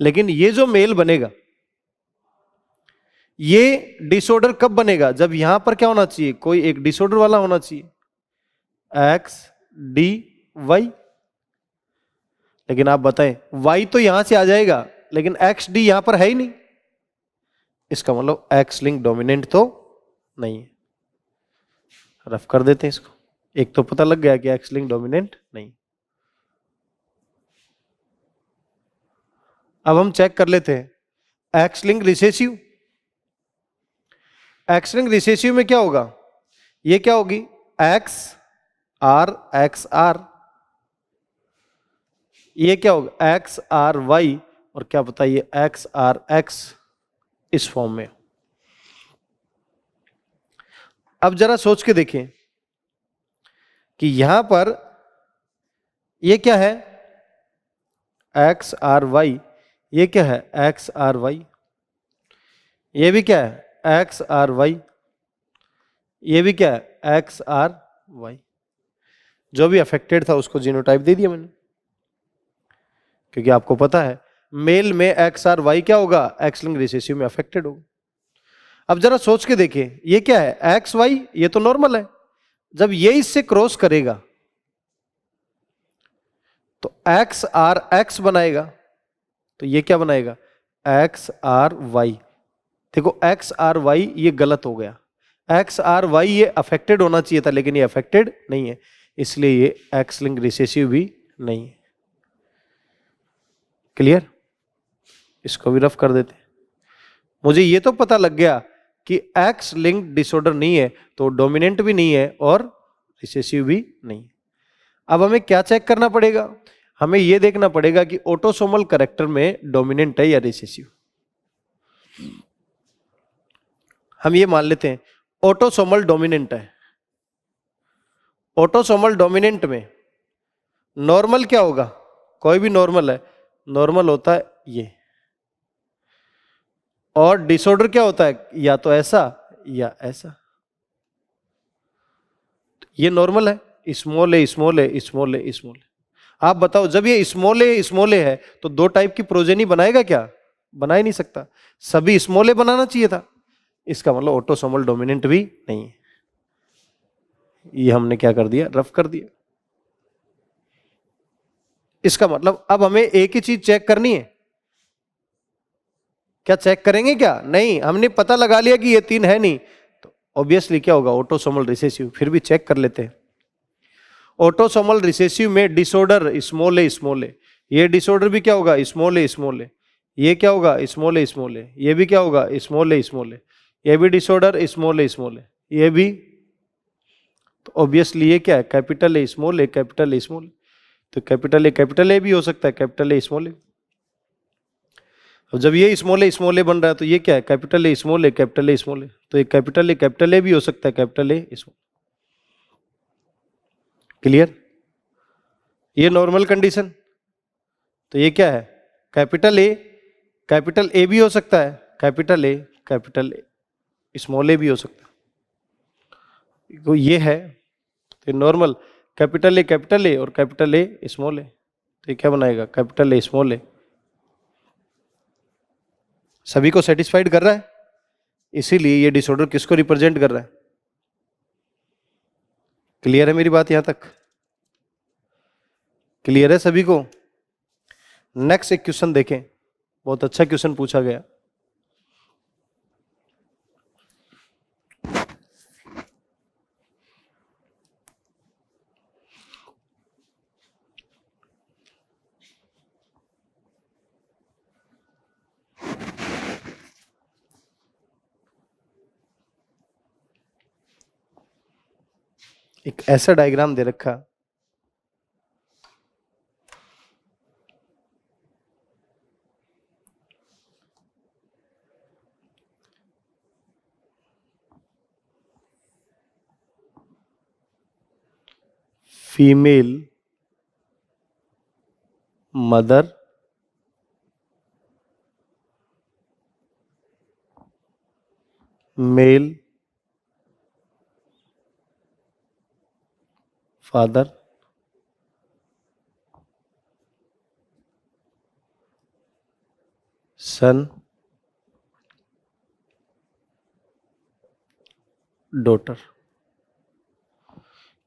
लेकिन ये जो मेल बनेगा ये डिसऑर्डर कब बनेगा, जब यहां पर क्या होना चाहिए, कोई एक डिसऑर्डर वाला होना चाहिए, एक्स डी वाई। लेकिन आप बताएं, वाई तो यहां से आ जाएगा लेकिन एक्स डी यहां पर है ही नहीं, इसका मतलब एक्स लिंक डोमिनेंट तो नहीं है। रफ कर देते हैं इसको। एक तो पता लग गया कि एक्स लिंक डोमिनेंट नहीं। अब हम चेक कर लेते हैं x link recessive. X link recessive में क्या होगा, ये क्या होगी, एक्स आर। ये क्या होगा, एक्स आर वाई, और क्या बताइए, एक्स आर एक्स, इस फॉर्म में। अब जरा सोच के देखें कि यहां पर ये क्या है, एक्स आर वाई, ये क्या है, एक्स आर वाई। ये भी क्या है, एक्स आर वाई। ये भी क्या है, एक्स आर वाई। जो भी अफेक्टेड था उसको जीनोटाइप दे दिया मैंने, क्योंकि आपको पता है मेल में एक्स आर वाई क्या होगा, एक्स लिंक रिसेसिव में अफेक्टेड होगा। अब जरा सोच के देखिए, ये क्या है, एक्स वाई, ये तो नॉर्मल है। जब ये इससे क्रॉस करेगा तो एक्स आर एक्स बनाएगा, तो ये क्या बनाएगा, एक्स आर वाई। देखो एक्स आर वाई ये गलत हो गया, एक्स आर वाई ये अफेक्टेड होना चाहिए था लेकिन ये अफेक्टेड नहीं है, इसलिए ये एक्स लिंक रिसेसिव भी नहीं है। क्लियर? इसको भी रफ कर देते। मुझे ये तो पता लग गया कि एक्स लिंक डिसऑर्डर नहीं है तो डोमिनेंट भी नहीं है और रिसेसिव भी नहीं। अब हमें क्या चेक करना पड़ेगा, हमें यह देखना पड़ेगा कि ऑटोसोमल कैरेक्टर में डोमिनेंट है या रिसेसिव। हम ये मान लेते हैं ऑटोसोमल डोमिनेंट है। ऑटोसोमल डोमिनेंट में नॉर्मल क्या होगा, कोई भी नॉर्मल है, नॉर्मल होता है ये। और डिसऑर्डर क्या होता है, या तो ऐसा या ऐसा। ये नॉर्मल है, small a small a small a small ए। आप बताओ, जब ये स्मॉल ए है तो 2 टाइप की प्रोजेनी बनाएगा क्या, बना ही नहीं सकता, सभी स्मॉल ए बनाना चाहिए था। इसका मतलब ऑटोसोमल डोमिनेंट भी नहीं है। ये हमने क्या कर दिया, रफ कर दिया। इसका मतलब अब हमें एक ही चीज चेक करनी है। क्या चेक करेंगे, क्या नहीं, हमने पता लगा लिया कि ये 3 है नहीं, तो ऑब्वियसली क्या होगा, ऑटोसोमल रिसेसिव। फिर भी चेक कर लेते हैं। ऑटोसोमल रिसेसिव में डिसऑर्डर स्मॉल ए, ये डिसऑर्डर भी क्या होगा, स्मॉल ए। ये क्या होगा, स्मॉल ए। ये भी क्या होगा, स्मॉल ए। ये भी डिसऑर्डर स्मॉल ए। ये भी, तो ऑब्वियसली ये क्या है, capital A small A, capital A small. तो कैपिटल ए भी हो सकता है, कैपिटल ए स्मॉल ए। और जब ये स्मॉल ए बन रहा है तो ये क्या है, capital A small A, capital A small A. तो ये कैपिटल ए भी हो सकता है, कैपिटल ए स्मॉल। क्लियर? ये नॉर्मल कंडीशन, तो ये क्या है, कैपिटल ए भी हो सकता है, कैपिटल ए स्मॉल ए भी हो सकता है। तो ये है, तो नॉर्मल कैपिटल ए और कैपिटल ए स्मॉल ए, तो ये क्या बनाएगा, कैपिटल ए स्मॉल ए। सभी को सेटिस्फाइड कर रहा है, इसीलिए ये डिसऑर्डर किसको रिप्रेजेंट कर रहा है। क्लियर है मेरी बात यहां तक? क्लियर है सभी को? नेक्स्ट एक क्वेश्चन देखें, बहुत अच्छा क्वेश्चन पूछा गया। एक ऐसा डायग्राम दे रखा, female mother male father son daughter.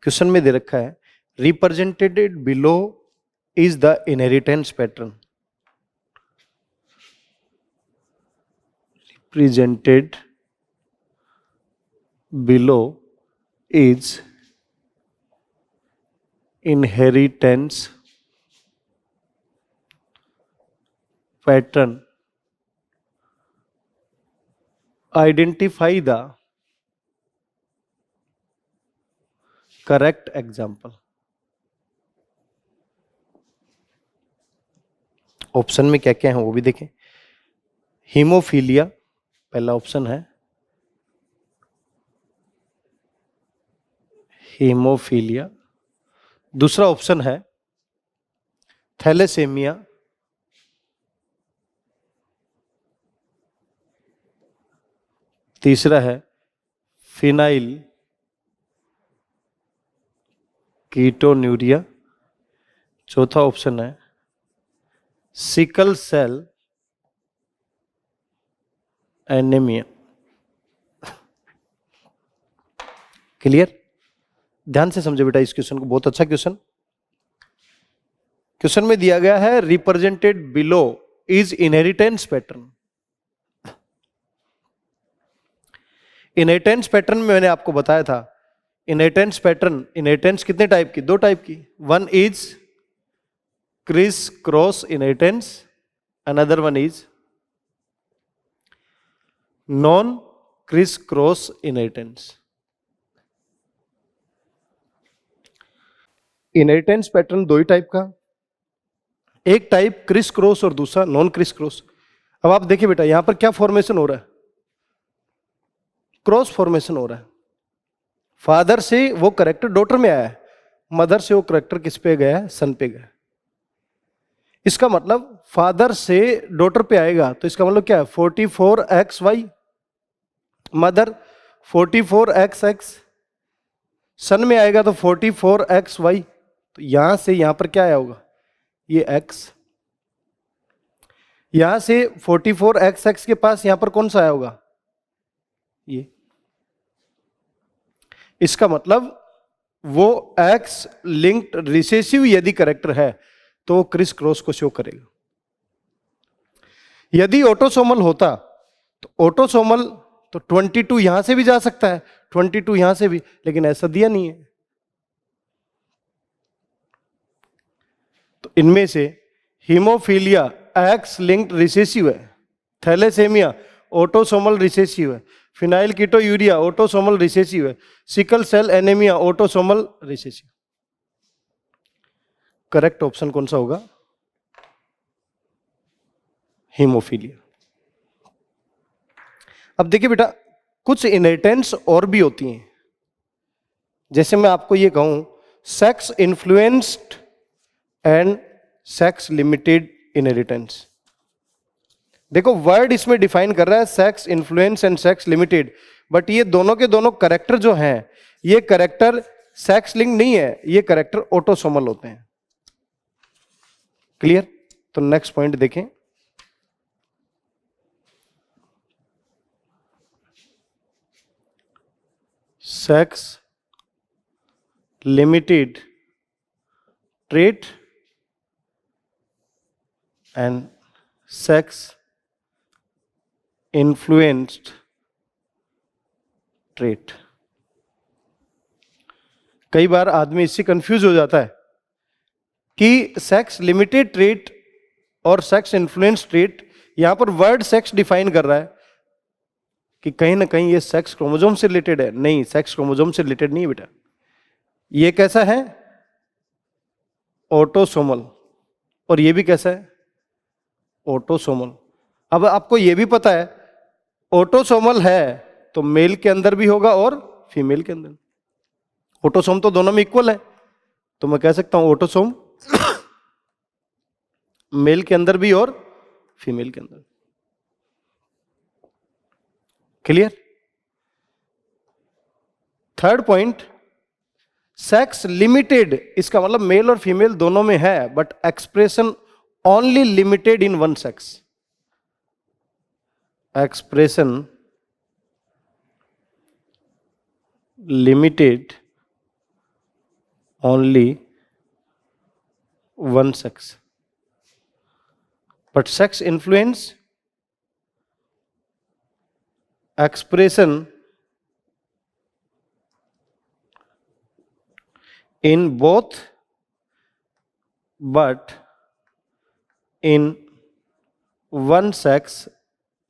Question में दे रखा है represented below is the inheritance pattern, represented below is inheritance pattern, identify the correct example। Option में क्या क्या है वो भी देखें। हीमोफीलिया पहला ऑप्शन है, हीमोफीलिया। दूसरा ऑप्शन है थैलेसेमिया, तीसरा है फिनाइल कीटोन्यूरिया, चौथा ऑप्शन है सिकल सेल एनीमिया। क्लियर? ध्यान से समझो बेटा इस क्वेश्चन को, बहुत अच्छा क्वेश्चन। क्वेश्चन में दिया गया है represented below is inheritance pattern. Inheritance pattern में मैंने आपको बताया था, इनहेरिटेंस पैटर्न, इनहेरिटेंस कितने टाइप की, दो टाइप की। One is Chris cross inheritance, another one is non Chris cross inheritance. Inheritance pattern दो ही टाइप का, एक टाइप क्रिस क्रॉस और दूसरा नॉन क्रिस क्रॉस। अब आप देखिए बेटा यहां पर क्या फॉर्मेशन हो रहा है, क्रॉस फॉर्मेशन हो रहा है। फादर से वो करेक्टर डॉटर में आया है, मदर से वो करेक्टर किस पे गया है, सन पे गया। इसका मतलब फादर से डॉटर पे आएगा तो इसका मतलब क्या है, 44XY, मदर 44XX, सन में आएगा तो 44XY। तो यहां से यहां पर क्या आया होगा, ये X, यहां से 44XX के पास यहां पर कौन सा आया होगा, ये। इसका मतलब वो X लिंक्ड रिसेसिव यदि करेक्टर है तो वो क्रिस क्रॉस को शो करेगा। यदि ऑटोसोमल होता तो ऑटोसोमल तो 22 यहां से भी जा सकता है, 22 यहां से भी, लेकिन ऐसा दिया नहीं है। तो इनमें से हीमोफीलिया X लिंक्ड रिसेसिव है, थैलेसेमिया ऑटोसोमल रिसेसिव है, फिनाइल कीटोयूरिया ऑटोसोमल रिसेसिव है, sickle cell anaemia autosomal recessive. Correct option कौन सा होगा, हीमोफीलिया। अब देखिए बेटा कुछ इनहेरिटेंस और भी होती हैं, जैसे मैं आपको ये कहूं sex influenced and sex limited inheritance. देखो वर्ड इसमें डिफाइन कर रहा है sex influence and sex limited, but ये दोनों के दोनों करेक्टर जो हैं, ये करेक्टर सेक्स लिंक नहीं है, ये करेक्टर ऑटोसोमल होते हैं। क्लियर? तो नेक्स्ट पॉइंट देखें। Sex limited trait and sex influenced trait. कई बार आदमी इससे कंफ्यूज हो जाता है कि सेक्स लिमिटेड ट्रेट और सेक्स इन्फ्लुएंस ट्रेट, यहां पर वर्ड सेक्स डिफाइन कर रहा है कि कहीं ना कहीं ये सेक्स क्रोमोसोम से रिलेटेड है। नहीं, सेक्स क्रोमोसोम से रिलेटेड नहीं है बेटा। ये कैसा है? ऑटोसोमल। और ये भी कैसा है? ऑटोसोमल। अब आपको ये भी पता है ऑटोसोमल है तो मेल के अंदर भी होगा और फीमेल के अंदर। ऑटोसोम तो दोनों में इक्वल है, तो मैं कह सकता हूं ऑटोसोम मेल के अंदर भी और फीमेल के अंदर। Clear? Third point, sex limited, इसका मतलब मेल और फीमेल दोनों में है, but expression only limited in one sex. Expression limited only one sex, but sex influence expression in both but in one sex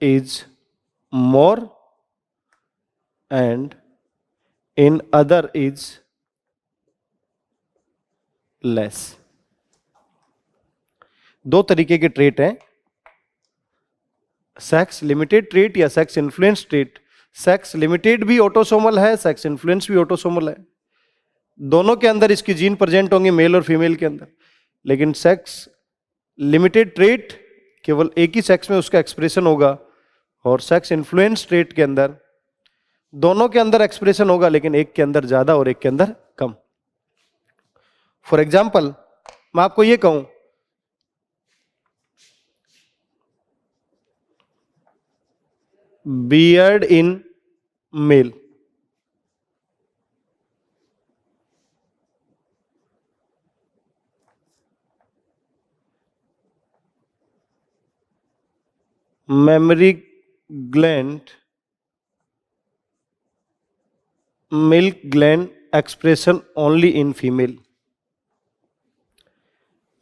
is more and in other is less। दो तरीके के ट्रेट हैं, सेक्स लिमिटेड ट्रेट या sex influence trait. Sex limited भी ऑटोसोमल है, सेक्स इन्फ्लुएंस भी ऑटोसोमल है। दोनों के अंदर इसकी जीन प्रेजेंट होंगे, मेल और फीमेल के अंदर। लेकिन सेक्स लिमिटेड ट्रेट केवल एक ही सेक्स में उसका एक्सप्रेशन होगा, और सेक्स इन्फ्लुएंस ट्रेट के अंदर दोनों के अंदर एक्सप्रेशन होगा, लेकिन एक के अंदर ज्यादा और एक के अंदर कम। फॉर एग्जाम्पल, मैं आपको यह कहूं beard in male, memory gland, milk gland expression only in female.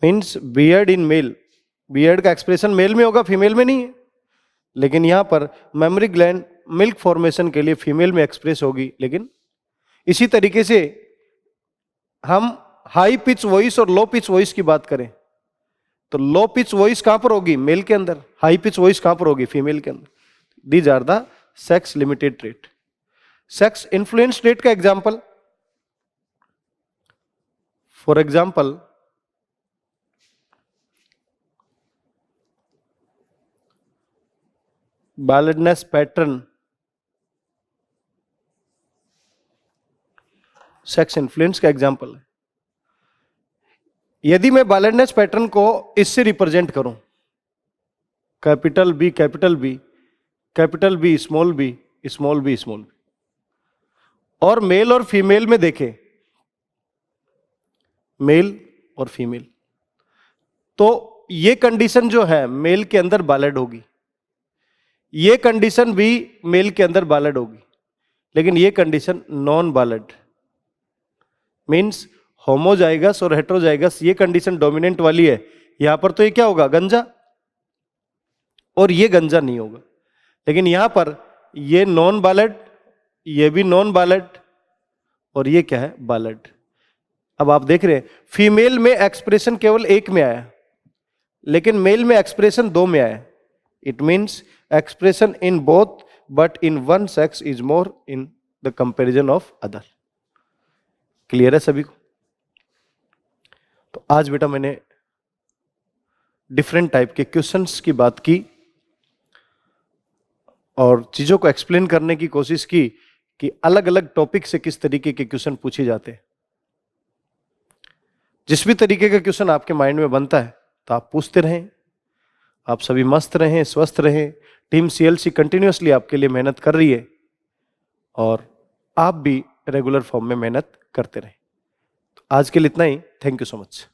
Means beard in male, beard का एक्सप्रेशन मेल में होगा, फीमेल में नहीं है। लेकिन यहां पर मेमोरी ग्लैंड मिल्क फॉर्मेशन के लिए फीमेल में एक्सप्रेस होगी। लेकिन इसी तरीके से हम हाई पिच वॉइस और लो पिच वॉइस की बात करें तो लो पिच वॉइस कहां पर होगी? मेल के अंदर। हाई पिच वॉइस कहां पर होगी? फीमेल के अंदर। These are the sex limited trait. Sex influence trait का example, for example balance pattern sex influence का एग्जाम्पल है। यदि मैं बैलेंस पैटर्न को इससे रिप्रेजेंट करूं, capital B capital B capital B small B small B small B, और मेल और फीमेल में देखें, मेल और फीमेल, तो ये कंडीशन जो है मेल के अंदर बैलेंस होगी, ये कंडीशन भी मेल के अंदर बैलेंस होगी, लेकिन ये condition non balance. Means homozygous और हेट्रोजाइगस, ये कंडीशन डोमिनेंट वाली है। यहां पर तो ये क्या होगा? गंजा, और ये गंजा नहीं होगा। लेकिन यहां पर ये नॉन बैलेंस, ये भी नॉन बैलेंस, और ये क्या है? बैलेंस। अब आप देख रहे हैं फीमेल में एक्सप्रेशन केवल एक में आया, लेकिन मेल में एक्सप्रेशन दो में आया। It means expression in both but in one sex is more in the comparison of other. Clear है सभी को? तो आज बेटा मैंने डिफरेंट टाइप के क्वेश्चंस की बात की। और चीजों को एक्सप्लेन करने की कोशिश की कि अलग अलग टॉपिक से किस तरीके के क्वेश्चन पूछे जाते हैं। जिस भी तरीके का क्वेश्चन आपके माइंड में बनता है तो आप पूछते रहें। आप सभी मस्त रहें, स्वस्थ रहें। टीम सीएलसी कंटिन्यूअसली आपके लिए मेहनत कर रही है और आप भी रेगुलर फॉर्म में मेहनत करते रहें। तो आज के लिए इतना ही। Thank you so much.